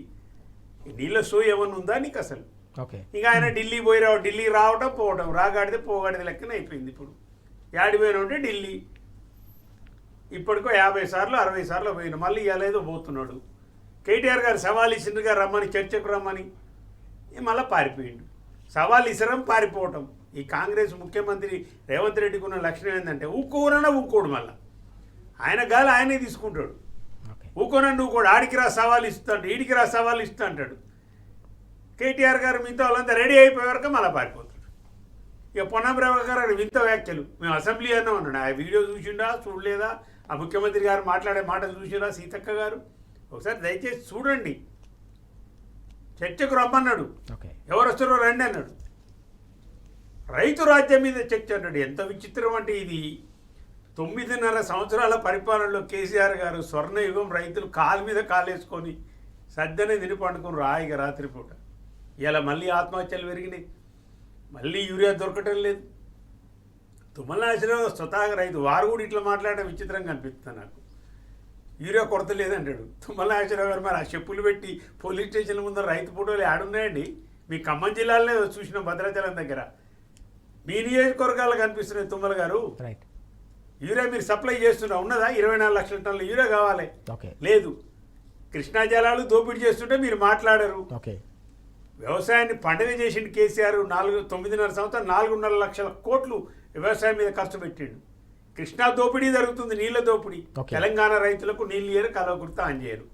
నీళ్ళ సోయి ఏమన్నా ఉందా నీకు అసలు? ఓకే, ఇంకా ఆయన ఢిల్లీ ఢిల్లీ రావటం పోవటం, రాగాడితే పోగాడితే లెక్కన అయిపోయింది. ఇప్పుడు యాడిపోయిన ఉంటే ఢిల్లీ ఇప్పటికో 50 సార్లు 60 సార్లు పోయిన, మళ్ళీ ఇవ్వలేదో పోతున్నాడు. కేటీఆర్ గారు సవాల్ ఇచ్చిండ్రుగా రమ్మని, చర్చకు రమ్మని, మళ్ళీ పారిపోయిండు. సవాల్ ఇసరం పారిపోవటం. ఈ కాంగ్రెస్ ముఖ్యమంత్రి రేవంత్ రెడ్డికి ఉన్న లక్షణం ఏంటంటే ఊకోనన్నా ఊకోడు. మళ్ళీ ఆయన గాలి ఆయనే తీసుకుంటాడు. ఊకోనన్నా నువ్వు కూడా ఆడికి రా సవాల్ ఇస్తాడు, ఈడికి రా సవాల్ ఇస్తా అంటాడు. కేటీఆర్ గారు మిగతా వాళ్ళంతా రెడీ అయిపోయే వరకు మళ్ళీ పారిపోతాడు. ఇక పొన్నం ప్రభాకర్ గారు వింత వ్యాఖ్యలు. మేము అసెంబ్లీ అన్నాం అన్నాడు. ఆ వీడియో చూసిండా చూడలేదా? ఆ ముఖ్యమంత్రి గారు మాట్లాడే మాటలు చూసిరా? సీతక్క గారు ఒకసారి దయచేసి చూడండి. చర్చకు రమ్మన్నాడు. ఓకే. ఎవరు వస్తారో రండి అన్నాడు. రైతు రాజ్యం మీద చర్చ అన్నాడు. ఎంత విచిత్రం అంటే ఇది 9.5 సంవత్సరాల పరిపాలనలో కేసీఆర్ గారు స్వర్ణయుగం, రైతులు కాలు మీద కాలేసుకొని సద్దనే తిని పండుకొని రాయిగా రాత్రిపూట. ఇలా మళ్ళీ ఆత్మహత్యలు పెరిగినాయి, మళ్ళీ యూరియా దొరకటం లేదు. తుమ్మల నాగేశ్వరరావు స్వతహాగా రైతు, వారు కూడా ఇట్లా మాట్లాడడం విచిత్రంగా అనిపిస్తుంది నాకు. యూరియా కొరత లేదంటాడు తుమ్మల నాగేశ్వరరావు గారు. మరి ఆ చెప్పులు పెట్టి పోలీస్ స్టేషన్ల ముందర రైతు ఫోటోలు ఆడున్నాయండి. మీ ఖమ్మం జిల్లాలోనే చూసిన భద్రాచలం దగ్గర మీ నియోజకవర్గాల్లో కనిపిస్తున్నాయి. తుమ్మల గారు రైట్. యూరియా మీరు సప్లై చేస్తున్నా ఉన్నదా? 24 లక్షల టన్నుల యూరియా కావాలి, లేదు. కృష్ణా జలాలు దోపిడీ చేస్తుంటే మీరు మాట్లాడరు. ఓకే. వ్యవసాయాన్ని పండుగ చేసిండు కేసీఆర్. 9.5 సంవత్సరాలు 4.5 లక్షల కోట్లు వ్యవసాయం మీద ఖర్చు పెట్టిండు. కృష్ణా దోపిడీ జరుగుతుంది, నీళ్ళ దోపిడీ. తెలంగాణ రైతులకు నీళ్ళు ఇయ్యరు, కలవ గుర్తు ఆన్ చేయరు.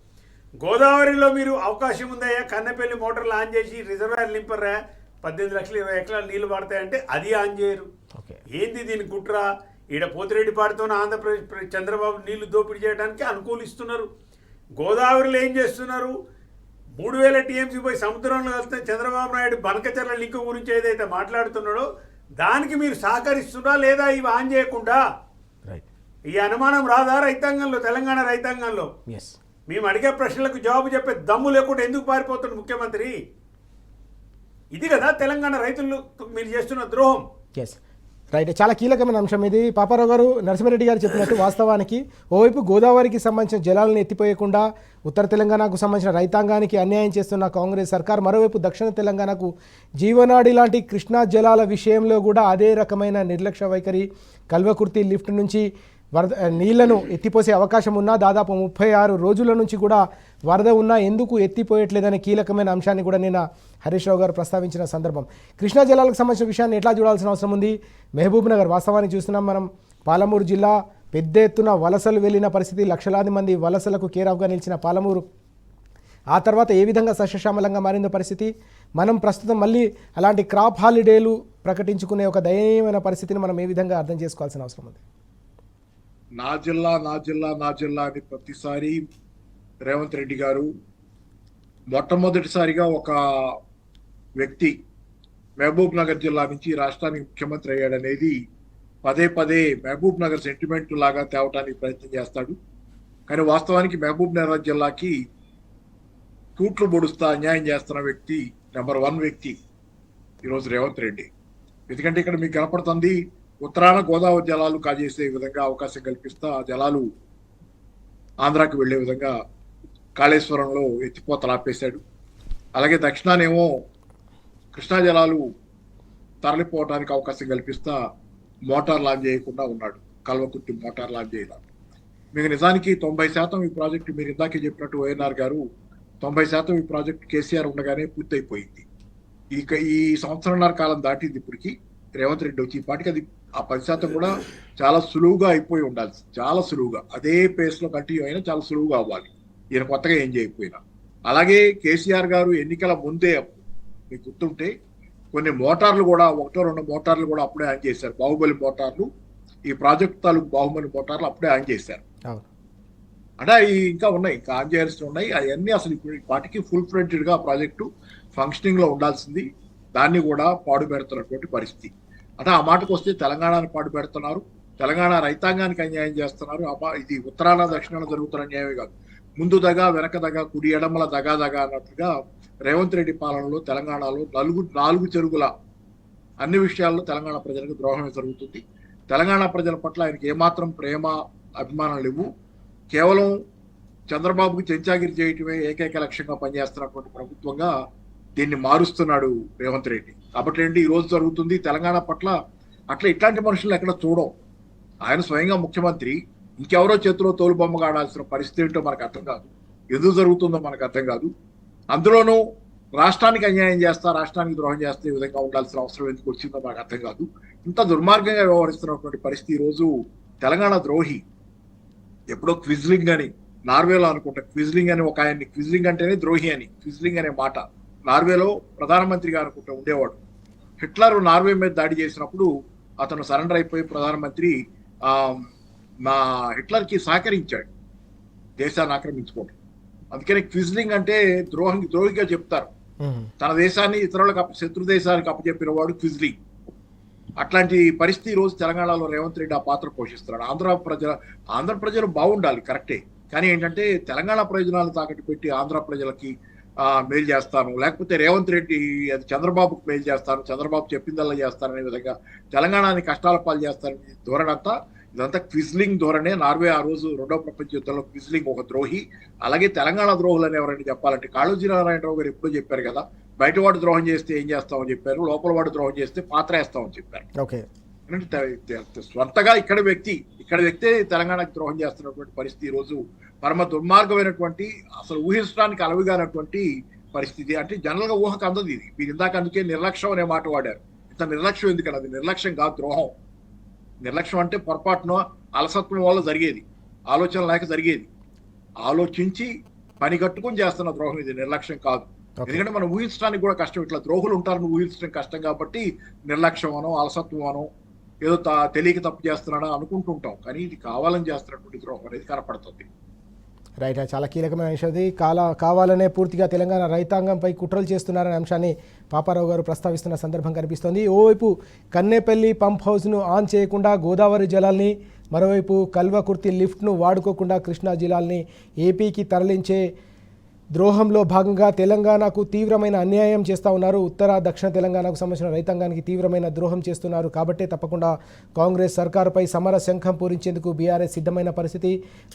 గోదావరిలో మీరు అవకాశం ఉందయ్యా, కన్నెపల్లి మోటార్లు ఆన్ చేసి రిజర్వాయర్ నింపర్రా, 18 లక్షల 20 ఎకరాలు నీళ్లు పడతాయంటే అది ఆన్ చేయరు. ఏంది దీని కుట్ర? ఈడ పోతిరెడ్డిపాడుతోనే ఆంధ్రప్రదేశ్ చంద్రబాబు నీళ్లు దోపిడీ చేయడానికి అనుకూలిస్తున్నారు. గోదావరిలో ఏం చేస్తున్నారు? 3000 టీఎంసీ పోయి సముద్రంలో కలిస్తే చంద్రబాబు నాయుడు బనకచర్ల లింకు గురించి ఏదైతే మాట్లాడుతున్నాడో దానికి మీరు సహకరిస్తున్నా లేదా ఇవి ఆన్ చేయకుండా? ఈ అనుమానం రాదా రైతాంగంలో, తెలంగాణ రైతాంగంలో? మేము అడిగే ప్రశ్నలకు జవాబు చెప్పే దమ్ము లేకుండా ఎందుకు పారిపోతుంది ముఖ్యమంత్రి? ఇది కదా తెలంగాణ రైతులకు మీరు చేస్తున్న ద్రోహం. రైట్. చాలా కీలకమైన అంశం ఇది. పాపారావు గారు, నరసింహారెడ్డి గారు చెప్పినట్టు వాస్తవానికి ఓవైపు గోదావరికి సంబంధించిన జలాలను ఎత్తిపోయకుండా ఉత్తర తెలంగాణకు సంబంధించిన రైతాంగానికి అన్యాయం చేస్తున్న కాంగ్రెస్ సర్కార్, మరోవైపు దక్షిణ తెలంగాణకు జీవనాడి లాంటి కృష్ణా జలాల విషయంలో కూడా అదే రకమైన నిర్లక్ష్య వైఖరి. కల్వకుర్తి లిఫ్ట్ నుంచి వరద నీళ్లను ఎత్తిపోసే అవకాశం ఉన్నా దాదాపు 36 రోజుల నుంచి కూడా వరద ఉన్నా ఎందుకు ఎత్తిపోయట్లేదనే కీలకమైన అంశాన్ని కూడా నిన్న హరీష్ రావు గారు ప్రస్తావించిన సందర్భం. కృష్ణా జలాలకు సంబంధించిన విషయాన్ని ఎట్లా చూడాల్సిన అవసరం ఉంది? మహబూబ్ నగర్ వాస్తవానికి చూస్తున్నాం మనం, పాలమూరు జిల్లా పెద్ద ఎత్తున వలసలు వెళ్ళిన పరిస్థితి, లక్షలాది మంది వలసలకు కేరాఫ్గా నిలిచిన పాలమూరు ఆ తర్వాత ఏ విధంగా సస్యశ్యామలంగా మారిందో పరిస్థితి. మనం ప్రస్తుతం మళ్ళీ అలాంటి క్రాప్ హాలిడేలు ప్రకటించుకునే ఒక దయనీయమైన పరిస్థితిని మనం ఏ విధంగా అర్థం చేసుకోవాల్సిన అవసరం ఉంది? నా జిల్లా నా జిల్లా నా జిల్లా అని ప్రతిసారి రేవంత్ రెడ్డి గారు మొట్టమొదటిసారిగా ఒక వ్యక్తి మహబూబ్ నగర్ జిల్లా నుంచి రాష్ట్రానికి ముఖ్యమంత్రి అయ్యాడనేది పదే పదే మహబూబ్ నగర్ సెంటిమెంట్ లాగా తేవటానికి ప్రయత్నం చేస్తాడు. కానీ వాస్తవానికి మహబూబ్ నగర్ జిల్లాకి తూట్లు పొడుస్తా అన్యాయం చేస్తున్న వ్యక్తి నెంబర్ 1 వ్యక్తి ఈరోజు రేవంత్ రెడ్డి. ఎందుకంటే ఇక్కడ మీకు కనపడుతుంది, ఉత్తరాన గోదావరి జలాలు కాజేసే విధంగా అవకాశం కల్పిస్తా ఆ జలాలు ఆంధ్రాకి వెళ్లే విధంగా కాళేశ్వరంలో ఎత్తిపోతలు ఆపేశాడు. అలాగే దక్షిణానేమో కృష్ణా జలాలు తరలిపోవడానికి అవకాశం కల్పిస్తా మోటార్ లాంచ్ చేయకుండా ఉన్నాడు. కల్వకుర్తి మోటార్ లాంచ్ చేయాలి. మీకు నిజానికి 90% ఈ ప్రాజెక్టు, మీరు ఇందాకే చెప్పినట్టు ONR గారు, 90% ఈ ప్రాజెక్టు కేసీఆర్ ఉండగానే పూర్తయిపోయింది. ఈ సంవత్సరంన్నర కాలం దాటింది ఇప్పటికి. రేవంత్ రెడ్డి వచ్చి ఇప్పటికి అది ఆ 10% కూడా చాలా సులువుగా అయిపోయి ఉండాలి. చాలా సులువుగా అదే పేస్ లో కంటిన్యూ అయినా చాలా సులువుగా అవ్వాలి, ఈయన కొత్తగా ఏం చేయకపోయినా. అలాగే కేసీఆర్ గారు ఎన్నికల ముందే, మీకు గుర్తుంటే, కొన్ని మోటార్లు కూడా 1-2 మోటార్లు కూడా అప్పుడే ఆన్ చేశారు. బాహుబలి మోటార్లు, ఈ ప్రాజెక్ట్ తాలూకు బాహుబలి మోటార్లు అప్పుడే ఆన్ చేశారు. అంటే అవి ఇంకా ఉన్నాయి, ఇంకా ఆన్ చేయాల్సి ఉన్నాయి. అవన్నీ అసలు ఇప్పుడు వాటికి ఫుల్ ఫ్లెడ్జ్డ్ గా ప్రాజెక్టు ఫంక్షనింగ్ లో ఉండాల్సింది, దాన్ని కూడా పాడు పెడుతున్నటువంటి పరిస్థితి. అంటే ఆ మాటకు వస్తే తెలంగాణని పాడు పెడుతున్నారు, తెలంగాణ రైతాంగానికి అన్యాయం చేస్తున్నారు. ఇది ఉత్తరాన దక్షిణాన జరుగుతున్న అన్యాయమే కాదు, ముందు దగా వెనక దగా కుడి ఎడమల దగా అన్నట్టుగా రేవంత్ రెడ్డి పాలనలో తెలంగాణలో 4 చెరుగుల అన్ని విషయాల్లో తెలంగాణ ప్రజలకు ద్రోహమే జరుగుతుంది. తెలంగాణ ప్రజల పట్ల ఆయనకి ఏమాత్రం ప్రేమ అభిమానాలు లేవు. కేవలం చంద్రబాబుకి చెంచాగిరి చేయటమే ఏకైక లక్ష్యంగా పనిచేస్తున్నటువంటి ప్రభుత్వంగా దీన్ని మారుస్తున్నాడు రేవంత్ రెడ్డి. కాబట్టి ఏంటి ఈ రోజు జరుగుతుంది తెలంగాణ పట్ల? అట్లా ఇట్లాంటి మనుషులు ఎక్కడ చూడం. ఆయన స్వయంగా ముఖ్యమంత్రి, ఇంకెవరో చేతిలో తోలుబొమ్మగా ఆడాల్సిన పరిస్థితి ఏంటో మనకు అర్థం కాదు, ఎందుకు జరుగుతుందో మనకు అర్థం కాదు. అందులోనూ రాష్ట్రానికి అన్యాయం చేస్తా, రాష్ట్రానికి ద్రోహం చేస్తే ఈ విధంగా ఉండాల్సిన అవసరం ఎందుకు వచ్చిందో మనకు అర్థం కాదు. ఇంత దుర్మార్గంగా వ్యవహరిస్తున్నటువంటి పరిస్థితి ఈరోజు తెలంగాణ ద్రోహి. ఎప్పుడో క్విజ్లింగ్ అని నార్వేలో అనుకుంటా, క్విజ్లింగ్ అని ఒక ఆయన్ని, క్విజ్లింగ్ అంటేనే ద్రోహి అని, క్విజ్లింగ్ అనే మాట నార్వేలో ప్రధానమంత్రిగా అనుకుంటా ఉండేవాడు. హిట్లర్ నార్వే మీద దాడి చేసినప్పుడు అతను సరెండర్ అయిపోయి ప్రధానమంత్రి హిట్లర్కి సహకరించాడు దేశాన్ని ఆక్రమించుకోవడం. అందుకని క్విజ్లింగ్ అంటే ద్రోహిగా చెప్తారు. తన దేశాన్ని ఇతరులకు శత్రు దేశాలకు అప్పచెప్పిన వాడు క్విజ్లింగ్. అట్లాంటి పరిస్థితి ఈ రోజు తెలంగాణలో రేవంత్ రెడ్డి ఆ పాత్ర పోషిస్తున్నాడు. ఆంధ్ర ప్రజలు బాగుండాలి, కరెక్టే. కానీ ఏంటంటే తెలంగాణ ప్రయోజనాలు తాకట్టు పెట్టి ఆంధ్ర ప్రజలకి మేలు చేస్తాను, లేకపోతే రేవంత్ రెడ్డి అది చంద్రబాబుకు మేలు చేస్తాను, చంద్రబాబు చెప్పిందల్లా చేస్తాననే విధంగా తెలంగాణని కష్టాల పాలు చేస్తానని ధోరణి అంతా, ఇదంతా క్విజ్లింగ్ ధోరణే. నార్వే ఆ రోజు రెండవ ప్రపంచ యుద్ధంలో క్విజ్లింగ్ ఒక ద్రోహి. అలాగే తెలంగాణ ద్రోహులని ఎవరైనా చెప్పాలంటే కాళోజీ నారాయణరావు గారు ఎప్పుడూ చెప్పారు కదా, బయటవాడు ద్రోహం చేస్తే ఏం చేస్తామని చెప్పారు, లోపల వాడు ద్రోహం చేస్తే పాత్ర వేస్తామని చెప్పారు. ఓకే, స్వంతగా ఇక్కడ వ్యక్తే తెలంగాణకు ద్రోహం చేస్తున్నటువంటి పరిస్థితి ఈ రోజు పరమ దుర్మార్గమైనటువంటి, అసలు ఊహించడానికి అలవిగానటువంటి పరిస్థితి. అంటే జనరల్ గా ఊహకు అందదు ఇది. మీరు ఇందాక అందుకే నిర్లక్ష్యం అనే మాట వాడారు. ఇంత నిర్లక్ష్యం ఎందుకని? అది నిర్లక్ష్యం కాదు, ద్రోహం. నిర్లక్ష్యం అంటే పొరపాటున అలసత్వం వల్ల జరిగేది, ఆలోచన లేక జరిగేది. ఆలోచించి పని కట్టుకుని చేస్తున్న ద్రోహం ఇది, నిర్లక్ష్యం కాదు. ఎందుకంటే మనం ఊహించడానికి కూడా కష్టం. ఇట్లా ద్రోహులు ఉంటారని ఊహించడం కష్టం కాబట్టి నిర్లక్ష్యం అనో అలసత్వం అనో ఏదో తెలియక తప్పు చేస్తున్నాడో అనుకుంటుంటాం. కానీ ఇది కావాలని చేస్తున్నటువంటి ద్రోహం అనేది కనపడుతుంది. రైట్, చాలా కీలకమైన విషయం ఇది. కావాలనే పూర్తిగా తెలంగాణ రైతాంగంపై కుట్రలు చేస్తున్నారనే అంశాన్ని పాపారావు గారు ప్రస్తావిస్తున్న సందర్భం కనిపిస్తోంది. ఓవైపు కన్నేపల్లి పంప్ హౌస్ను ఆన్ చేయకుండా గోదావరి జలాల్ని, మరోవైపు కల్వకుర్తి లిఫ్ట్ను వాడుకోకుండా కృష్ణా జిల్లాల్ని ఏపీకి తరలించే ద్రోహంలో భాగంగా తెలంగాణకు తీవ్రమైన అన్యాయం చేస్తూ ఉన్నారు. ఉత్తర దక్షిణ తెలంగాణకు సంబంధించిన రైతాంగానికి తీవ్రమైన ద్రోహం చేస్తున్నారు. కాబట్టే తప్పకుండా కాంగ్రెస్ సర్కారుపై సమర శంఖం పూరించేందుకు బీఆర్ఎస్ సిద్ధమైన పరిస్థితి.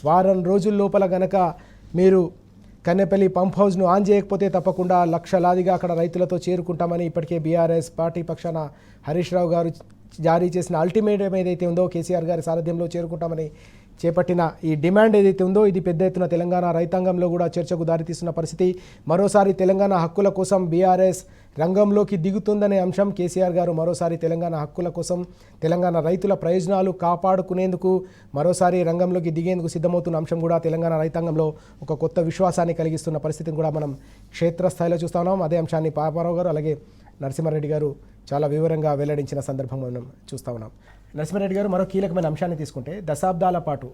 వారం రోజుల లోపల గనక మీరు కన్నెపల్లి పంప్ హౌస్ను ఆన్ చేయకపోతే తప్పకుండా లక్షలాదిగా అక్కడ రైతులతో చేరుకుంటామని ఇప్పటికే బీఆర్ఎస్ పార్టీ పక్షాన హరీష్ రావు గారు జారీ చేసిన అల్టిమేటం ఏదైతే ఉందో, కేసీఆర్ గారి సారథ్యంలో చేరుకుంటామని చేపట్టిన ఈ డిమాండ్ ఏదైతే ఉందో, ఇది పెద్ద ఎత్తున తెలంగాణ రైతాంగంలో కూడా చర్చకు దారితీస్తున్న పరిస్థితి. మరోసారి తెలంగాణ హక్కుల కోసం బీఆర్ఎస్ రంగంలోకి దిగుతుందనే అంశం, కేసీఆర్ గారు మరోసారి తెలంగాణ హక్కుల కోసం, తెలంగాణ రైతుల ప్రయోజనాలు కాపాడుకునేందుకు మరోసారి రంగంలోకి దిగేందుకు సిద్ధమవుతున్న అంశం కూడా తెలంగాణ రైతాంగంలో ఒక కొత్త విశ్వాసాన్ని కలిగిస్తున్న పరిస్థితిని కూడా మనం క్షేత్రస్థాయిలో చూస్తా ఉన్నాం. అదే అంశాన్ని పాపారావు గారు అలాగే నరసింహారెడ్డి గారు చాలా వివరంగా వెల్లడించిన సందర్భం మనం చూస్తూ ఉన్నాం. నరసింహారెడ్డి గారు, మరో కీలకమైన అంశాన్ని తీసుకుంటే, దశాబ్దాల పాటు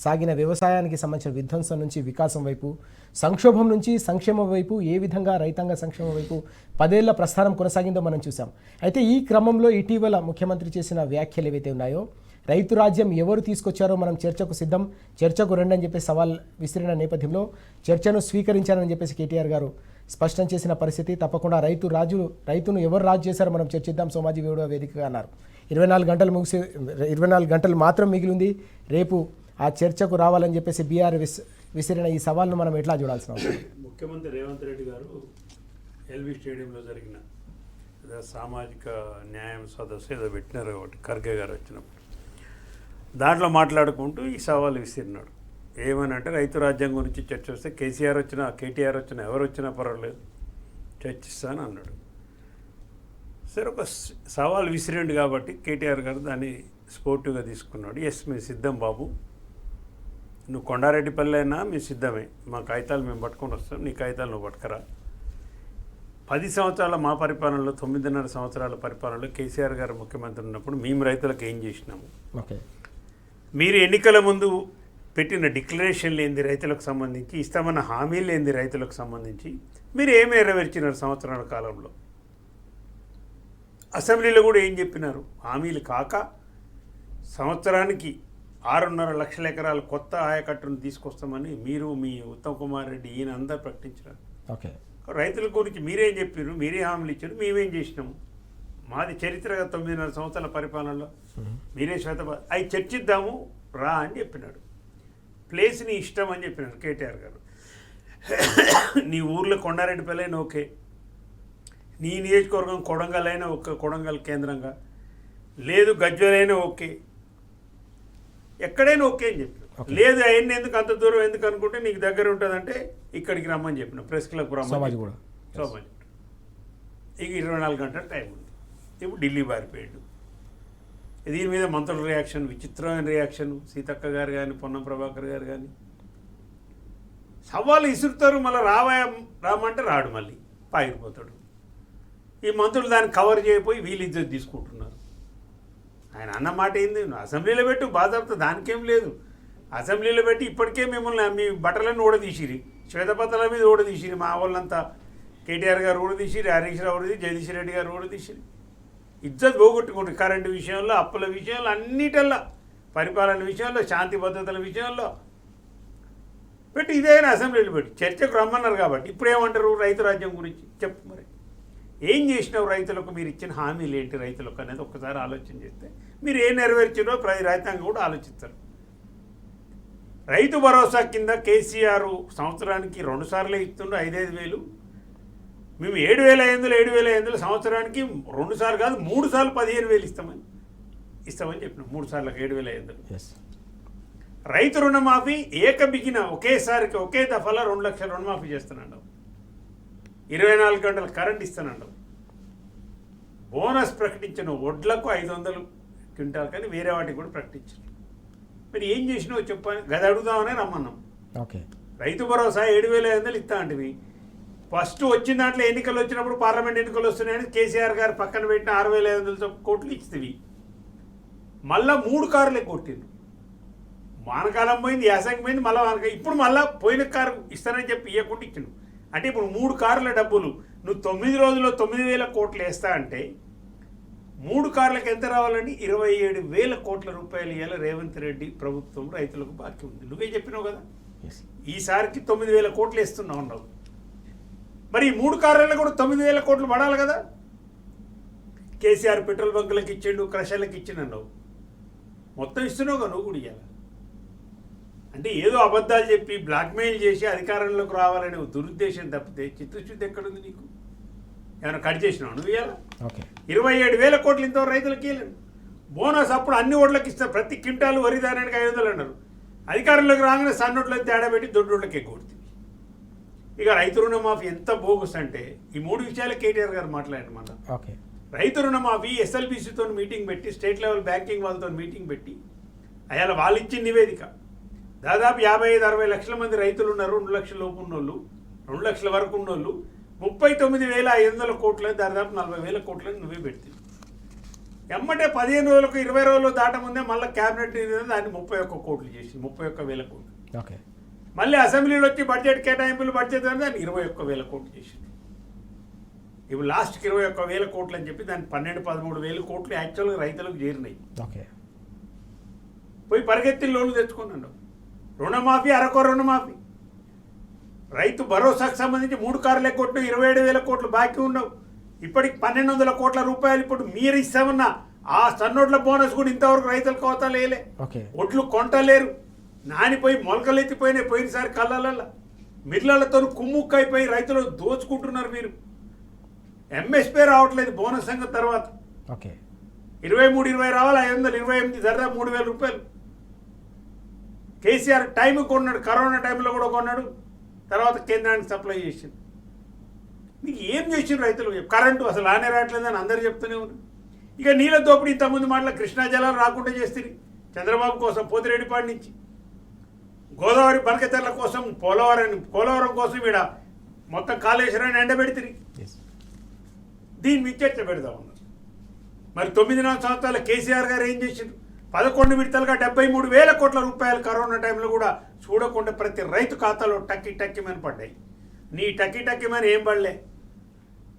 సాగిన వ్యవసాయానికి సంబంధించిన విధ్వంసం నుంచి వికాసం వైపు, సంక్షోభం నుంచి సంక్షేమం వైపు, ఏ విధంగా రైతాంగ సంక్షేమం వైపు 10 ఏళ్ల ప్రస్థానం కొనసాగిందో మనం చూసాం. అయితే ఈ క్రమంలో ఇటీవల ముఖ్యమంత్రి చేసిన వ్యాఖ్యలు ఏవైతే ఉన్నాయో, రైతు రాజ్యం ఎవరు తీసుకొచ్చారో మనం చర్చకు సిద్ధం, చర్చకు రండి అని చెప్పి సవాల్ విసిరిన నేపథ్యంలో చర్చను స్వీకరించారని చెప్పేసి కేటీఆర్ గారు స్పష్టం చేసిన పరిస్థితి. తప్పకుండా రైతును ఎవరు రాజు చేశారో మనం చర్చిద్దాం సోమాజీ వీడియో వేదికగా అన్నారు. 24 గంటలు మాత్రం మిగిలింది. రేపు ఆ చర్చకు రావాలని చెప్పేసి బీఆర్ఎస్ విసిరిన ఈ సవాల్ను మనం ఎట్లా చూడాల్సిన అవసరం? ముఖ్యమంత్రి రేవంత్ రెడ్డి గారు ఎల్బీ స్టేడియంలో జరిగిన సామాజిక న్యాయం సదస్సు ఏదో పెట్టినారు ఒకటి, ఖర్గే గారు వచ్చినప్పుడు దాంట్లో మాట్లాడుకుంటూ ఈ సవాల్ విసిరినాడు. ఏమని అంటే, రైతు రాజ్యం గురించి చర్చ వస్తే కేటీఆర్ వచ్చినా ఎవరు వచ్చినా పర్వాలేదు చర్చిస్తాను అన్నాడు. సరే, ఒక సవాల్ విసిరిండు కాబట్టి కేటీఆర్ గారు దాన్ని స్పోర్టివ్గా తీసుకున్నాడు. ఎస్, మేము సిద్ధం బాబు, నువ్వు కొండారెడ్డిపల్లి అయినా మేము సిద్ధమే, మా కాగితాలు మేము పట్టుకొని వస్తాం, నీ కాగితాలు నువ్వు పట్టుకరా. 10 సంవత్సరాల మా పరిపాలనలో, 9.5 సంవత్సరాల పరిపాలనలో కేసీఆర్ గారు ముఖ్యమంత్రి ఉన్నప్పుడు మేము రైతులకు ఏం చేసినాము? ఓకే, మీరు ఎన్నికల ముందు పెట్టిన డిక్లరేషన్లు ఏంది రైతులకు సంబంధించి, ఇస్తామన్న హామీలు ఏంది రైతులకు సంబంధించి, మీరు ఏమి నెరవేర్చినారు సంవత్సరాల కాలంలో? అసెంబ్లీలో కూడా ఏం చెప్పినారు? హామీలు కాక సంవత్సరానికి 6.5 లక్షల ఎకరాలు కొత్త ఆయకట్టును తీసుకొస్తామని మీరు, మీ ఉత్తమ్ కుమార్ రెడ్డి, ఈయన అందరు ప్రకటించారు. ఓకే, రైతుల గురించి మీరేం చెప్పారు? మీరే హామీలు ఇచ్చారు, మేమేం చేసినాము? మాది చరిత్రగా 9.5 సంవత్సరాల పరిపాలనలో మీరే అవి చర్చిద్దాము రా అని చెప్పినాడు. ప్లేస్ నీ ఇష్టం అని చెప్పినారు కేటీఆర్ గారు. నీ ఊర్లో కొండారెడ్డిపల్లి అయినా ఓకే, నీ నియోజకవర్గం కొడంగల్ అయినా ఒక కొడంగల్ కేంద్రంగా, లేదు గజ్వేలైనా ఓకే, ఎక్కడైనా ఓకే అని చెప్పిన. లేదు అవన్నీ ఎందుకు అంత దూరం ఎందుకు అనుకుంటే నీకు దగ్గర ఉంటుందంటే ఇక్కడికి రమ్మని చెప్పిన, ప్రెస్ క్లబ్ రమ్మని కూడా. సోమాజి ఇక 24 గంటల టైం ఉంది. ఇప్పుడు ఢిల్లీ పారిపోయాడు. దీని మీద మంత్రుల రియాక్షన్, విచిత్రమైన రియాక్షన్. సీతక్క గారు కానీ, పొన్నం ప్రభాకర్ గారు కానీ సవాళ్ళు ఇసురుతారు. మళ్ళీ రామంటే రాడు, మళ్ళీ పారిపోతాడు. ఈ మంత్రులు దాన్ని కవర్ చేయకపోయి వీళ్ళు ఇజ్జత్ తీసుకుంటున్నారు. ఆయన అన్న మాట ఏంది? అసెంబ్లీలో పెట్టు బాధాపుతా, దానికేం లేదు. అసెంబ్లీలో పెట్టి ఇప్పటికే మిమ్మల్ని మీ బట్టలన్నీ ఓడదీసిరి, శ్వేతపత్రాల మీద ఓడదీసిరి. మా వాళ్ళంతా కేటీఆర్ గారు కూడా తీసిరు, హరీష్ రావు కూడా జగదీష్ రెడ్డి గారు కూడా తీసిరు. ఇజ్జత్ పోగొట్టుకుంటారు కరెంటు విషయంలో, అప్పుల విషయంలో, అన్నిటల్లా, పరిపాలన విషయంలో, శాంతి భద్రతల విషయంలో పెట్టి ఇదేనా అసెంబ్లీలో పెట్టి చర్చకు రమ్మన్నారు. కాబట్టి ఇప్పుడు ఏమంటారు రైతు రాజ్యం గురించి చెప్పు. మరి ఏం చేసినావు రైతులకు, మీరు ఇచ్చిన హామీలు ఏంటి రైతులకు అనేది ఒక్కసారి ఆలోచన చేస్తే మీరు ఏం నెరవేర్చినో రైతాంగం కూడా ఆలోచిస్తారు. రైతు భరోసా కింద కేసీఆర్ సంవత్సరానికి 2 సార్లే ఇస్తుండ్రు 5,000. మేము 7,500 సంవత్సరానికి 2 సార్లు కాదు 3 సార్లు 15,000 ఇస్తామని చెప్పినాం. 3 సార్లకు 7,500. రైతు రుణమాఫీ ఏకబిగిన ఒకేసారికి ఒకే దఫాలో 2 లక్షల రుణమాఫీ చేస్తున్నాడు. 24 గంటల కరెంట్ ఇస్తున్నాడు. బోనస్ ప్రకటించిన వడ్లకు 500 క్వింటాల్ కానీ వేరే వాటికి కూడా ప్రకటించారు. మరి ఏం చేసినావు చెప్పని గది అడుగుదామనే రమ్మన్నాం. ఓకే, రైతు భరోసా 7,500 ఇస్తా అంటివి. ఫస్ట్ వచ్చిన దాంట్లో ఎన్నికలు వచ్చినప్పుడు పార్లమెంట్ ఎన్నికలు వస్తున్నాయని కేసీఆర్ గారు పక్కన పెట్టిన 6,500 కోట్లు ఇచ్చివి. మళ్ళా 3 కార్లే కొట్టిండు. వానకాలం పోయింది, యాసంగి పోయింది, మళ్ళీ ఇప్పుడు మళ్ళీ పోయిన కారు ఇస్తానని చెప్పి ఇవ్వకుండా ఇచ్చిండు. అంటే ఇప్పుడు 3 కార్ల డబ్బులు నువ్వు 9 రోజుల్లో 9,000 కోట్లు వేస్తా అంటే 3 కార్లకు ఎంత రావాలని 27,000 కోట్ల రూపాయలు ఇవ్వాలి రేవంత్ రెడ్డి ప్రభుత్వం రైతులకు బాకీ ఉంది. నువ్వే చెప్పినావు కదా, ఈసారికి 9,000 కోట్లు వేస్తున్నావు అన్నావు. మరి ఈ 3 కార్లలో కూడా 9,000 కోట్లు పడాలి కదా. కేసీఆర్ పెట్రోల్ బంకులకు ఇచ్చిండు, క్రషర్లకు ఇచ్చిండు, మొత్తం ఇస్తున్నావు కదా నువ్వు కూడా ఇవ్వాలి. అంటే ఏదో అబద్ధాలు చెప్పి బ్లాక్మెయిల్ చేసి అధికారంలోకి రావాలనే దురుద్దేశం తప్పితే చిత్తశుద్ధి ఎక్కడుంది నీకు? ఏమైనా కట్ చేసినావు నువ్వు ఇవ్వాలి? 27,000 కోట్లు ఇంతవరకు రైతులకి ఇవ్వలేదు. బోనస్ అప్పుడు అన్ని ఓట్లకి ఇస్తారు, ప్రతి క్వింటాలు వరి ధాన్యానికి 500 అన్నారు. అధికారంలోకి రాగానే సన్నోట్లకి తేడా పెట్టి దొడ్డోళ్ళకి ఎక్కువ కొడుతుంది. ఇక రైతు రుణమాఫీ ఎంత బోగస్ అంటే ఈ 3 విషయాలు కేటీఆర్ గారు మాట్లాడారు. మన రైతు రుణమాఫీ ఎస్ఎల్బీసీతో మీటింగ్ పెట్టి, స్టేట్ లెవెల్ బ్యాంకింగ్ వాళ్ళతో మీటింగ్ పెట్టి అయాల వాళ్ళు ఇచ్చిన నివేదిక దాదాపు 55-60 లక్షల మంది రైతులు ఉన్నారు. 2 లక్షల లోపు ఉన్నోళ్ళు, 2 లక్షల వరకు ఉన్నోళ్ళు 39,500 కోట్లని దాదాపు 40,000 కోట్లని నువ్వే పెడుతుంది. ఎమ్మటే 15 రోజులకు 20 రోజులు దాటముందే మళ్ళీ క్యాబినెట్ దాన్ని 31 కోట్లు చేసి 31,000 కోట్లు. ఓకే, మళ్ళీ అసెంబ్లీలో వచ్చి బడ్జెట్ కేటాయింపులు బడ్జెట్ అని దాన్ని 21,000 కోట్లు చేసింది. ఇప్పుడు లాస్ట్కి 21,000 కోట్లు అని చెప్పి దాన్ని 12-13,000 కోట్లు యాక్చువల్గా రైతులకు చేరినాయి. ఓకే, పోయి పరిగెత్తి లోన్లు తెచ్చుకున్నాడు. రుణమాఫీ అరకొర రుణమాఫీ. రైతు భరోసాకు సంబంధించి 3 కార్లే కొట్టు 27,000 కోట్లు బాకీ ఉండవు. ఇప్పటికి 1,200 కోట్ల రూపాయలు ఇప్పుడు మీరు ఇస్తామన్న ఆ సన్నోట్ల బోనస్ కూడా ఇంతవరకు రైతులకు కోతలేలే. ఒడ్లు కొంటలేరు, నానిపోయి మొలకలు ఎత్తిపోయినాయి. పోయినసారి కళ్ళల్లో మిర్లలతో కుమ్ముక్కైపోయి రైతులు దోచుకుంటున్నారు. మీరు ఎంఎస్పీ రావట్లేదు బోనస్ సంగతి తర్వాత. 23-20 రావాలి, 528 దాదాపు 3,000 రూపాయలు. కేసీఆర్ టైంకి కొన్నాడు, కరోనా టైంలో కూడా కొన్నాడు, తర్వాత కేంద్రానికి సప్లై చేసింది. మీకు ఏం చేసిండ్రు రైతులు? కరెంటు అసలు ఆనే రావట్లేదని అందరూ చెప్తూనే ఉన్నారు. ఇక నీళ్ళ దోపిడీ ఇంతకుముందు మాటల కృష్ణా జలాలు రాకుండా చేస్తుంది చంద్రబాబు కోసం పోతిరెడ్డిపాటి నుంచి, గోదావరి బనకచెర్ల కోసం పోలవరం కోసం ఇక్కడ మొత్తం కాళేశ్వరాన్ని ఎండబెడితే దీన్ని విచర్చ పెడతా ఉన్నారు. మరి 9 సంవత్సరాల కేసీఆర్ గారు ఏం చేసిండ్రు? 11 విడతలుగా 73,000 కోట్ల రూపాయలు కరోనా టైంలో కూడా చూడకుండా ప్రతి రైతు ఖాతాలో టక్కిమని పడ్డాయి. నీ టక్కిమని ఏం పడలే.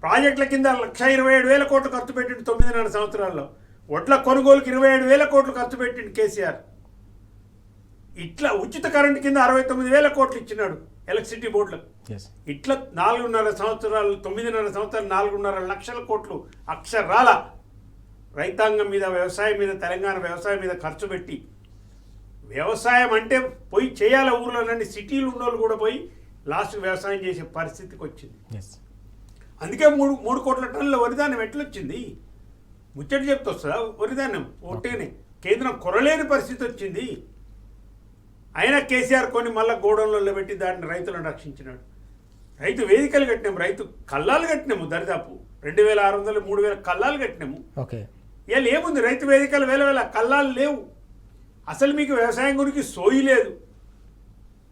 ప్రాజెక్టుల కింద 1,27,000 కోట్లు ఖర్చు పెట్టిండు 9 సంవత్సరాల్లో. వడ్ల కొనుగోలుకి 27,000 కోట్లు ఖర్చు పెట్టిండు కేసీఆర్. ఇట్లా ఉచిత కరెంటు కింద 69,000 కోట్లు ఇచ్చినాడు ఎలక్ట్రిసిటీ బోర్డులకు. ఇట్లా 9 సంవత్సరాలు 4.5 లక్షల కోట్లు అక్షరాల రైతాంగం మీద, వ్యవసాయం మీద, తెలంగాణ వ్యవసాయం మీద ఖర్చు పెట్టి, వ్యవసాయం అంటే పోయి చేయాలి ఊర్లోనండి, సిటీలు ఉన్నోళ్ళు కూడా పోయి లాస్ట్ వ్యవసాయం చేసే పరిస్థితికి వచ్చింది. అందుకే 3 కోట్ల టన్నుల వరిధాన్యం ఎట్లొచ్చింది? ముచ్చట చెప్తే వస్తుందా వరిధాన్యం? ఒట్టేనే కేంద్రం కొరలేని పరిస్థితి వచ్చింది. అయినా కేసీఆర్ కొన్ని మళ్ళీ గోడౌన్లలో పెట్టి దాన్ని రైతులను రక్షించినాడు. రైతు వేదికలు కట్టినాము, రైతు కల్లాలు కట్టినాము, దరిదాపు 2,600-3,000 కల్లాలు కట్టినాము. ఇవాళ ఏముంది? రైతు వేదికలు వేల కల్లాలు లేవు. అసలు మీకు వ్యవసాయం గురించి సోయి లేదు.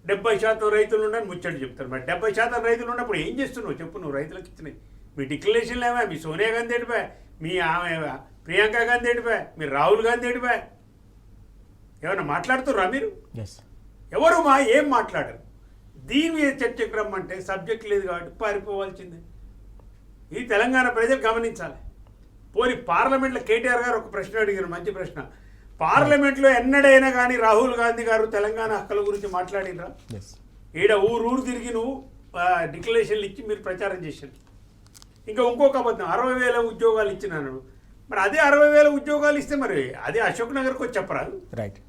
70% రైతులు ఉండని ముచ్చట చెప్తారు. మరి 70% రైతులు ఉన్నప్పుడు ఏం చేస్తున్నావు చెప్పు? నువ్వు రైతులకు ఇచ్చినాయి మీ డిక్లరేషన్లు ఏమా? మీ సోనియా గాంధీ ఏడిపోయా, మీ ప్రియాంక గాంధీ ఏడిపోయా, మీ రాహుల్ గాంధీ ఏడిపోయా? ఏమైనా మాట్లాడుతుర్రా మీరు? ఎవరు ఏం మాట్లాడరు. దీని మీద చర్చకు రమ్మంటే సబ్జెక్ట్ లేదు కాబట్టి పారిపోవాల్సిందే. ఇది తెలంగాణ ప్రజలు గమనించాలి. పోనీ పార్లమెంట్లో కేటీఆర్ గారు ఒక ప్రశ్న అడిగారు, మంచి ప్రశ్న. పార్లమెంట్లో ఎన్నడైనా కానీ రాహుల్ గాంధీ గారు తెలంగాణ హక్కుల గురించి మాట్లాడినరా? ఈడ ఊరు తిరిగి నువ్వు డిక్లరేషన్లు ఇచ్చి మీరు ప్రచారం చేశారు. ఇంకా ఇంకొక అబద్ధం, 60,000 ఉద్యోగాలు ఇచ్చినాను. మరి అదే 60,000 ఉద్యోగాలు ఇస్తే మరి అదే అశోక్ నగర్కి వచ్చి చెప్పరాదు? రైట్.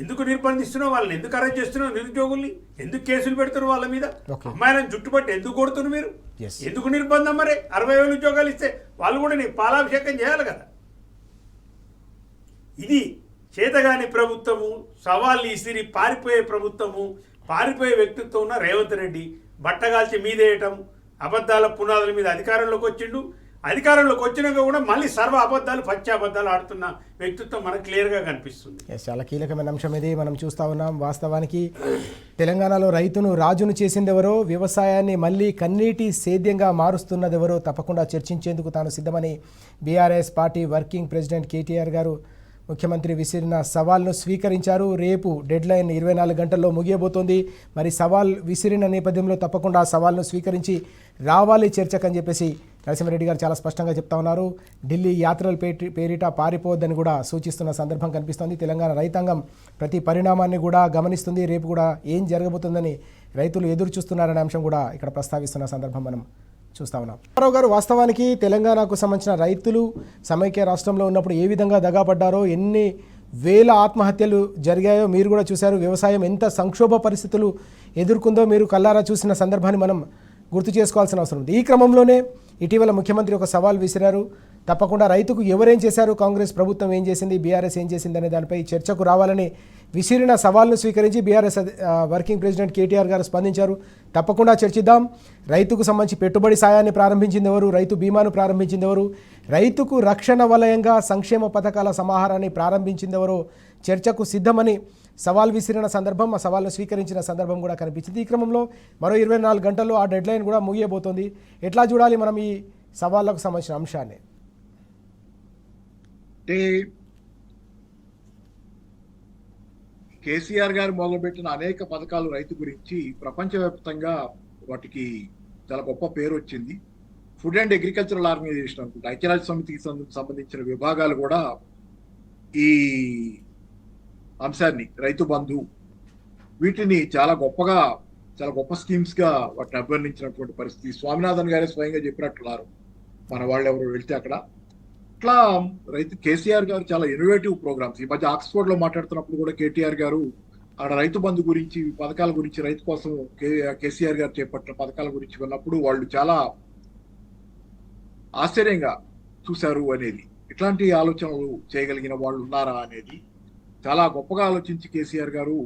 ఎందుకు నిర్బంధిస్తున్నావు వాళ్ళని? ఎందుకు అరెస్ట్ చేస్తున్నావు నిరుద్యోగుల్ని? ఎందుకు కేసులు పెడుతున్నారు వాళ్ళ మీద? అమ్మాయిలను జుట్టుపట్టి ఎందుకు కొడుతున్నారు మీరు? ఎందుకు నిర్బంధం? మరి 60,000 ఉద్యోగాలు ఇస్తే వాళ్ళు కూడా నీ పాలాభిషేకం చేయాలి కదా. ఇది చేతగాని ప్రభుత్వము, సవాళ్ళు ఇసిరి పారిపోయే ప్రభుత్వము, పారిపోయే వ్యక్తిత్వం ఉన్న రేవంత్ రెడ్డి బట్టగాల్చి మీదేయటం, అబద్ధాల పునాదుల మీద అధికారంలోకి వచ్చిండు. అధికారంలోకి వచ్చినాక కూడా మళ్ళీ సర్వ అబద్ధాలు, పచ్చి అబద్ధాలు ఆడుతున్న వ్యక్తిత్వం మనకు క్లియర్గా కనిపిస్తుంది. చాలా కీలకమైన అంశం ఇది. మనం చూస్తూ ఉన్నాం. వాస్తవానికి తెలంగాణలో రైతును రాజును చేసిందెవరో, వ్యవసాయాన్ని మళ్ళీ కన్నీటి సేద్యంగా మారుస్తున్నదెవరో తప్పకుండా చర్చించేందుకు తాను సిద్ధమని BRS party working president KTR garu ముఖ్యమంత్రి విసిరిన సవాల్ను స్వీకరించారు. రేపు డెడ్లైన్ 24 గంటల్లో ముగియబోతోంది. మరి సవాల్ విసిరిన నేపథ్యంలో తప్పకుండా ఆ సవాల్ను స్వీకరించి రావాలి చర్చకని చెప్పేసి నరసింహారెడ్డి గారు చాలా స్పష్టంగా చెప్తా ఉన్నారు. ఢిల్లీ యాత్రల పేరిట పారిపోవద్దని కూడా సూచిస్తున్న సందర్భం కనిపిస్తోంది. తెలంగాణ రైతాంగం ప్రతి పరిణామాన్ని కూడా గమనిస్తుంది. రేపు కూడా ఏం జరగబోతుందని రైతులు ఎదురు చూస్తున్నారనే అంశం కూడా ఇక్కడ ప్రస్తావిస్తున్న సందర్భం మనం చూస్తా ఉన్నాం. రామారావు గారు, వాస్తవానికి తెలంగాణకు సంబంధించిన రైతులు సమైక్య రాష్ట్రంలో ఉన్నప్పుడు ఏ విధంగా దగాపడ్డారో, ఎన్ని వేల ఆత్మహత్యలు జరిగాయో మీరు కూడా చూశారు. వ్యవసాయం ఎంత సంక్షోభ పరిస్థితులు ఎదుర్కొందో మీరు కల్లారా చూసిన సందర్భాన్ని మనం గుర్తు చేసుకోవాల్సిన అవసరం ఉంది. ఈ క్రమంలోనే ఇటీవల ముఖ్యమంత్రి ఒక సవాల్ విసిరారు. తప్పకుండా రైతుకు ఎవరేం చేశారు, కాంగ్రెస్ ప్రభుత్వం ఏం చేసింది, బీఆర్ఎస్ ఏం చేసింది అనే దానిపై చర్చకు రావాలని విసిరిన సవాల్ను స్వీకరించి బీఆర్ఎస్ వర్కింగ్ ప్రెసిడెంట్ కేటీఆర్ గారు స్పందించారు. తప్పకుండా చర్చిద్దాం. రైతుకు సంబంధించి పెట్టుబడి సాయాన్ని ప్రారంభించింది ఎవరు, రైతు బీమాను ప్రారంభించింది ఎవరు, రైతుకు రక్షణ వలయంగా సంక్షేమ పథకాల సమాహారాన్ని ప్రారంభించింది ఎవరో చర్చకు సిద్ధమని సవాల్ విసిరిన సందర్భం, ఆ సవాల్ను స్వీకరించిన సందర్భం కూడా కనిపించింది. ఈ క్రమంలో మరో 24 గంటల్లో ఆ డెడ్లైన్ కూడా ముగియబోతోంది. ఎట్లా చూడాలి మనం ఈ సవాళ్లకు సంబంధించిన అంశాన్ని? అంటే కేసీఆర్ గారు మొదలుపెట్టిన అనేక పథకాలు రైతు గురించి ప్రపంచవ్యాప్తంగా వాటికి చాలా గొప్ప పేరు వచ్చింది. ఫుడ్ అండ్ అగ్రికల్చరల్ ఆర్గనైజేషన్ అనుకుంటా, ఐక్యరాజ్య సమితికి సంబంధించిన విభాగాలు కూడా ఈ అంశాన్ని, రైతు బంధు, వీటిని చాలా గొప్ప స్కీమ్స్ గా వాటిని అభివర్ణించినటువంటి పరిస్థితి. స్వామినాథన్ గారే స్వయంగా చెప్పినట్టున్నారు, మన వాళ్ళు ఎవరు వెళ్తే అక్కడ. ఇట్లా కేసీఆర్ గారు చాలా ఇన్నోవేటివ్ ప్రోగ్రామ్స్, ఈ మధ్య ఆక్స్ఫోర్డ్ లో మాట్లాడుతున్నప్పుడు కూడా కేటీఆర్ గారు ఆడ రైతు బంధు గురించి, పథకాల గురించి, రైతు కోసం కేసీఆర్ గారు చేపట్టిన పథకాల గురించి విన్నప్పుడు వాళ్ళు చాలా ఆశ్చర్యంగా చూశారు అనేది, ఇట్లాంటి ఆలోచనలు చేయగలిగిన వాళ్ళు ఉన్నారా అనేది చాలా గొప్పగా ఆలోచించి కేసీఆర్ గారు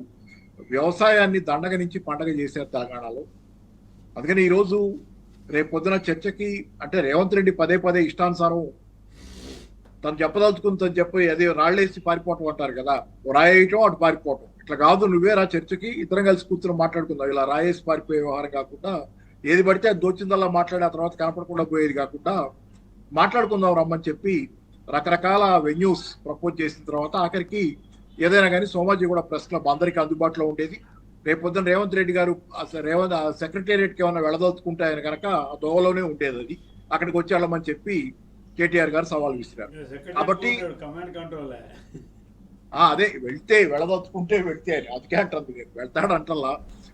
వ్యవసాయాన్ని దండగ నుంచి పండగ చేశారు తెలంగాణలో. అందుకని ఈరోజు రేపు పొద్దున చర్చకి, అంటే రేవంత్ రెడ్డి పదే ఇష్టానుసారం తను చెప్పదలుచుకుని చెప్పి అదే రాళ్ళేసి పారిపోవటం అంటారు కదా, రాయేయటం అటు పారిపోవటం, ఇట్లా కాదు, నువ్వే రా చర్చకి, ఇద్దరం కలిసి కూర్చొని మాట్లాడుకుందాం. ఇలా రాయేసి పారిపోయే వ్యవహారం కాకుండా, ఏది పడితే అది దోచిందల్లా మాట్లాడి ఆ తర్వాత కనపడకుండా పోయేది కాకుండా మాట్లాడుకుందాం రమ్మని చెప్పి రకరకాల వెన్యూస్ ప్రపోజ్ చేసిన తర్వాత ఆఖరికి ఏదైనా కానీ సోమాజీ కూడా ప్రెస్ క్లబ్ అందరికీ అందుబాటులో ఉండేది. రేపు పొద్దున రేవంత్ రెడ్డి గారు సెక్రటేరియట్కి ఏమైనా వెళ్ళదలుచుకుంటే ఆయన కనుక ఆ దోవలోనే ఉండేది, అది అక్కడికి వచ్చి వెళ్ళమని చెప్పి కేటీఆర్ గారు సవాల్ విసిరారు. కాబట్టి అదే వెళ్ళదలుచుకుంటే వెళ్తే అని అందుకే అంటుంది, వెళ్తాడు అంటల్లా.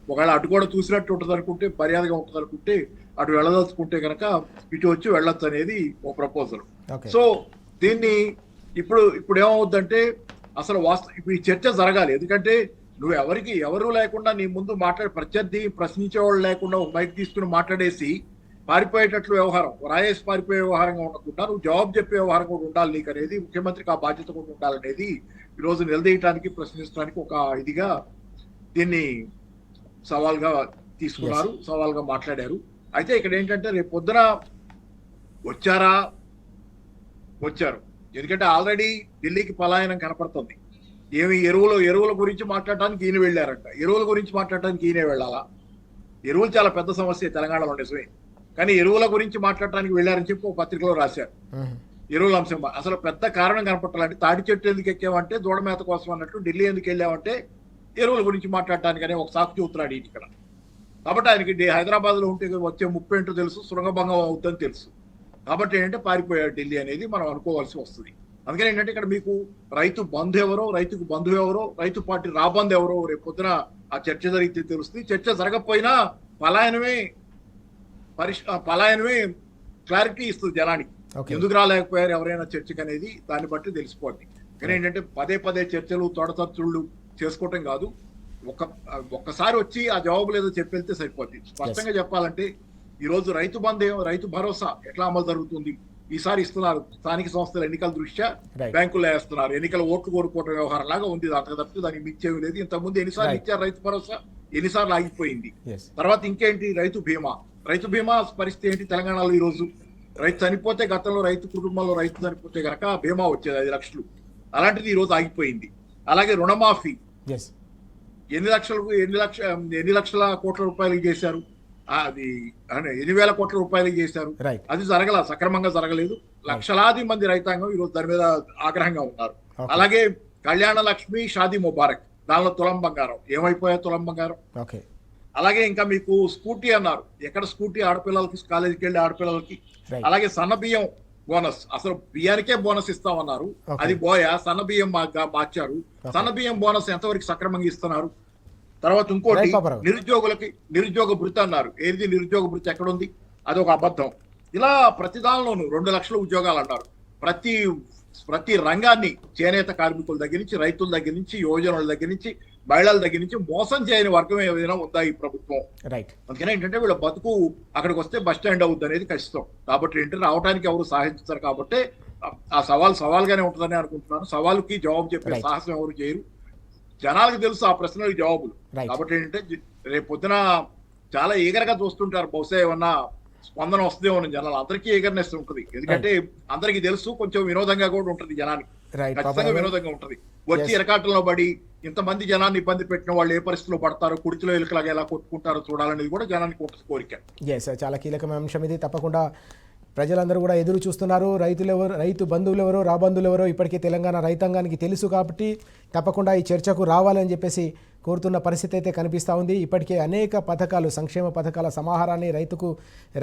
ఒకవేళ అటు కూడా చూసినట్టు ఉంటుంది అనుకుంటే, మర్యాదగా ఉంటుంది అనుకుంటే, అటు వెళ్ళదలుచుకుంటే కనుక ఇటు వచ్చి వెళ్ళొచ్చు అనేది ఒక ప్రపోజల్. సో దీన్ని ఇప్పుడు ఏమవుద్దంటే అసలు ఇప్పుడు ఈ చర్చ జరగాలి. ఎందుకంటే నువ్వు ఎవరు లేకుండా నీ ముందు ప్రత్యర్థి ప్రశ్నించేవాళ్ళు లేకుండా ఒక మైక్ తీసుకుని మాట్లాడేసి పారిపోయేటట్లు వ్యవహారం, రాయేసి పారిపోయే వ్యవహారంగా ఉండకుండా నువ్వు జవాబు చెప్పే వ్యవహారం కూడా ఉండాలి నీకు అనేది, ముఖ్యమంత్రికి ఆ బాధ్యత కూడా ఉండాలనేది ఈరోజు నిలదీయటానికి, ప్రశ్నించడానికి ఒక ఇదిగా దీన్ని సవాల్గా తీసుకున్నారు, సవాల్గా మాట్లాడారు. అయితే ఇక్కడ ఏంటంటే రేపు పొద్దున వచ్చారు, ఎందుకంటే ఆల్రెడీ ఢిల్లీకి పలాయనం కనపడుతుంది. ఎరువుల గురించి మాట్లాడటానికి ఈయన వెళ్ళారంట, ఎరువుల గురించి మాట్లాడటానికి ఈయనే వెళ్ళాలా? ఎరువులు చాలా పెద్ద సమస్య తెలంగాణలో నిజమే, కానీ ఎరువుల గురించి మాట్లాడటానికి వెళ్ళారని చెప్పి ఒక పత్రికలో రాశారు. ఎరువుల అంశం అసలు పెద్ద కారణం కనపట్టాలంటే, తాడి చెట్టు ఎందుకు ఎక్కామంటే దూడ మేత కోసం అన్నట్టు, ఢిల్లీ ఎందుకు వెళ్ళామంటే ఎరువుల గురించి మాట్లాడటానికి అనే ఒక సాకు చూస్తున్నాడు ఇక్కడ. కాబట్టి ఆయనకి హైదరాబాద్ లో ఉంటే వచ్చే ముప్పు ఏంటో తెలుసు, సురంగభంగం అవుతుందని తెలుసు. కాబట్టి ఏంటంటే పారిపోయాడు ఢిల్లీ అనేది మనం అనుకోవాల్సి వస్తుంది. అందుకని ఏంటంటే ఇక్కడ మీకు రైతు బంధు ఎవరో, రైతుకు బంధువు ఎవరో, రైతు పార్టీ రాబంధు ఎవరో రేపు పొద్దున ఆ చర్చ జరిగితే తెలుస్తుంది. చర్చ జరగకపోయినా పలాయనమే క్లారిటీ ఇస్తుంది జనానికి. Okay. ఎందుకు రాలేకపోయారు ఎవరైనా చర్చకి అనేది దాన్ని బట్టి తెలిసిపోద్ది. కానీ ఏంటంటే పదే పదే చర్చలు తొడతచ్చుళ్ళు చేసుకోవటం కాదు, ఒక్కసారి వచ్చి ఆ జవాబులు ఏదో చెప్పి వెళ్తే సరిపోద్ది. స్పష్టంగా చెప్పాలంటే ఈ రోజు రైతు బంధు రైతు భరోసా ఎట్లా అమలు జరుగుతుంది, ఈసారి ఇస్తున్నారు. స్థానిక సంస్థల ఎన్నికల దృష్ట్యా Right. బ్యాంకుల్లో వేస్తున్నారు. ఎన్నికల ఓట్లు కోరుకోవడం వ్యవహారం లాగా ఉంది. అంతకు తప్పితే దానికి మించేవి లేదు. ఇంతకుముందు ఎన్నిసార్లు Right. ఇచ్చారు రైతు భరోసా, ఎన్నిసార్లు ఆగిపోయింది. Yes. తర్వాత ఇంకేంటి రైతు బీమా. రైతు బీమా పరిస్థితి ఏంటి తెలంగాణలో ఈ రోజు? రైతు చనిపోతే, గతంలో రైతు కుటుంబంలో రైతు చనిపోతే గనక బీమా వచ్చేది 5 లక్షలు. అలాంటిది ఈ రోజు ఆగిపోయింది. అలాగే రుణమాఫీ Yes. ఎన్ని లక్షల కోట్ల రూపాయలు చేశారు, అది 8,000 కోట్ల రూపాయలు చేశారు. Right. అది సక్రమంగా జరగలేదు. లక్షలాది మంది రైతాంగం ఈ రోజు దాని మీద ఆగ్రహంగా ఉన్నారు. Okay. అలాగే కళ్యాణ లక్ష్మి, షాదీ ముబారక్, దానిలో తులం బంగారం ఏమైపోయా తులం బంగారం. ఓకే. అలాగే ఇంకా మీకు స్కూటీ అన్నారు. ఎక్కడ స్కూటీ ఆడపిల్లలకి, కాలేజీకి వెళ్ళి ఆడపిల్లలకి. Right. అలాగే సన్న బియ్యం బోనస్, అసలు బియ్యానికే బోనస్ ఇస్తామన్నారు. Okay. అది అది బోయా సన్న బియ్యం మార్చారు. సన్న బియ్యం బోనస్ ఎంతవరకు సక్రమంగా ఇస్తున్నారు? తర్వాత ఇంకోటి Right, పాపారావు. నిరుద్యోగ భృతి అన్నారు. ఏది నిరుద్యోగ భృతి ఎక్కడుంది? అది ఒక అబద్ధం. ఇలా ప్రతి దానిలోనూ 2 లక్షల ఉద్యోగాలు అన్నారు. ప్రతి రంగాన్ని చేనేత కార్మికుల దగ్గర నుంచి, రైతుల దగ్గర నుంచి, యువజనుల దగ్గర నుంచి, మహిళల దగ్గర నుంచి మోసం చేయని వర్గం ఏదైనా ఉందా ఈ ప్రభుత్వం? రైట్. అందుకనే ఏంటంటే వీళ్ళ బతుకు అక్కడికి వస్తే బస్ స్టాండ్ అవుద్ది అనేది ఖచ్చితం. కాబట్టి ఏంటంటే రావడానికి ఎవరు సాధించారు కాబట్టి ఆ సవాల్గానే ఉంటుందని అనుకుంటున్నాను. సవాలుకి జవాబు చెప్పే Right. సాహసం ఎవరు చేయరు. జనాలకు తెలుసు ఆ ప్రశ్నలకు జవాబులు. Right. కాబట్టి ఏంటంటే రేపు పొద్దున చాలా ఈగర్గా చూస్తుంటారు. బహుశా ఏమన్నా స్పందన వస్తుందేమో జనాలు. అందరికీ ఈగర్నెస్ ఉంటుంది. ఎందుకంటే అందరికీ తెలుసు, కొంచెం వినోదంగా కూడా ఉంటుంది జనానికి. రైట్. ఖచ్చితంగా వినోదంగా ఉంటుంది. వచ్చి Yes. ఇరకాటంలో పడి ఇంతమంది జనాన్ని ఇబ్బంది పెట్టిన వాళ్ళు ఏ పరిస్థితిలో పడతారో, కుడితిలో ఎలుకలాగా ఎలా కొట్టుకుంటారో చూడాలనేది కూడా జనానికి ఉంటుంది కోరిక. ఎస్, చాలా కీలకమైన అంశం ఇది. తప్పకుండా ప్రజలందరూ కూడా ఎదురు చూస్తున్నారు. రైతు బంధువులు ఎవరో, రాబంధువులు ఎవరో ఇప్పటికే తెలంగాణ రైతాంగానికి తెలుసు. కాబట్టి తప్పకుండా ఈ చర్చకు రావాలని చెప్పేసి కోరుతున్న పరిస్థితి అయితే కనిపిస్తూ ఉంది. ఇప్పటికే అనేక పథకాలు, సంక్షేమ పథకాల సమాహారాన్ని రైతుకు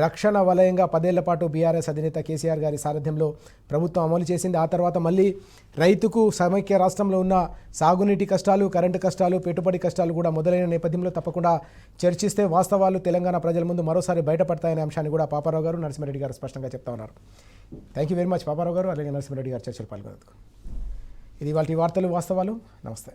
రక్షణ వలయంగా 10 ఏళ్ల పాటు బీఆర్ఎస్ అధినేత కేసీఆర్ గారి సారథ్యంలో ప్రభుత్వం అమలు చేసింది. ఆ తర్వాత మళ్ళీ రైతుకు సమైక్య రాష్ట్రంలో ఉన్న సాగునీటి కష్టాలు, కరెంటు కష్టాలు, పెట్టుబడి కష్టాలు కూడా మొదలైన నేపథ్యంలో తప్పకుండా చర్చిస్తే వాస్తవాలు తెలంగాణ ప్రజల ముందు మరోసారి బయటపడతాయనే అంశాన్ని కూడా పాపారావు గారు, నరసింహారెడ్డి గారు స్పష్టంగా చెప్తా ఉన్నారు. Thank you very much Paparao గారు, అలాగే నరసింహారెడ్డి గారు చర్చలు పాల్గొనేందుకు. ఇది వాటి వార్తలు వాస్తవాలు. నమస్తే.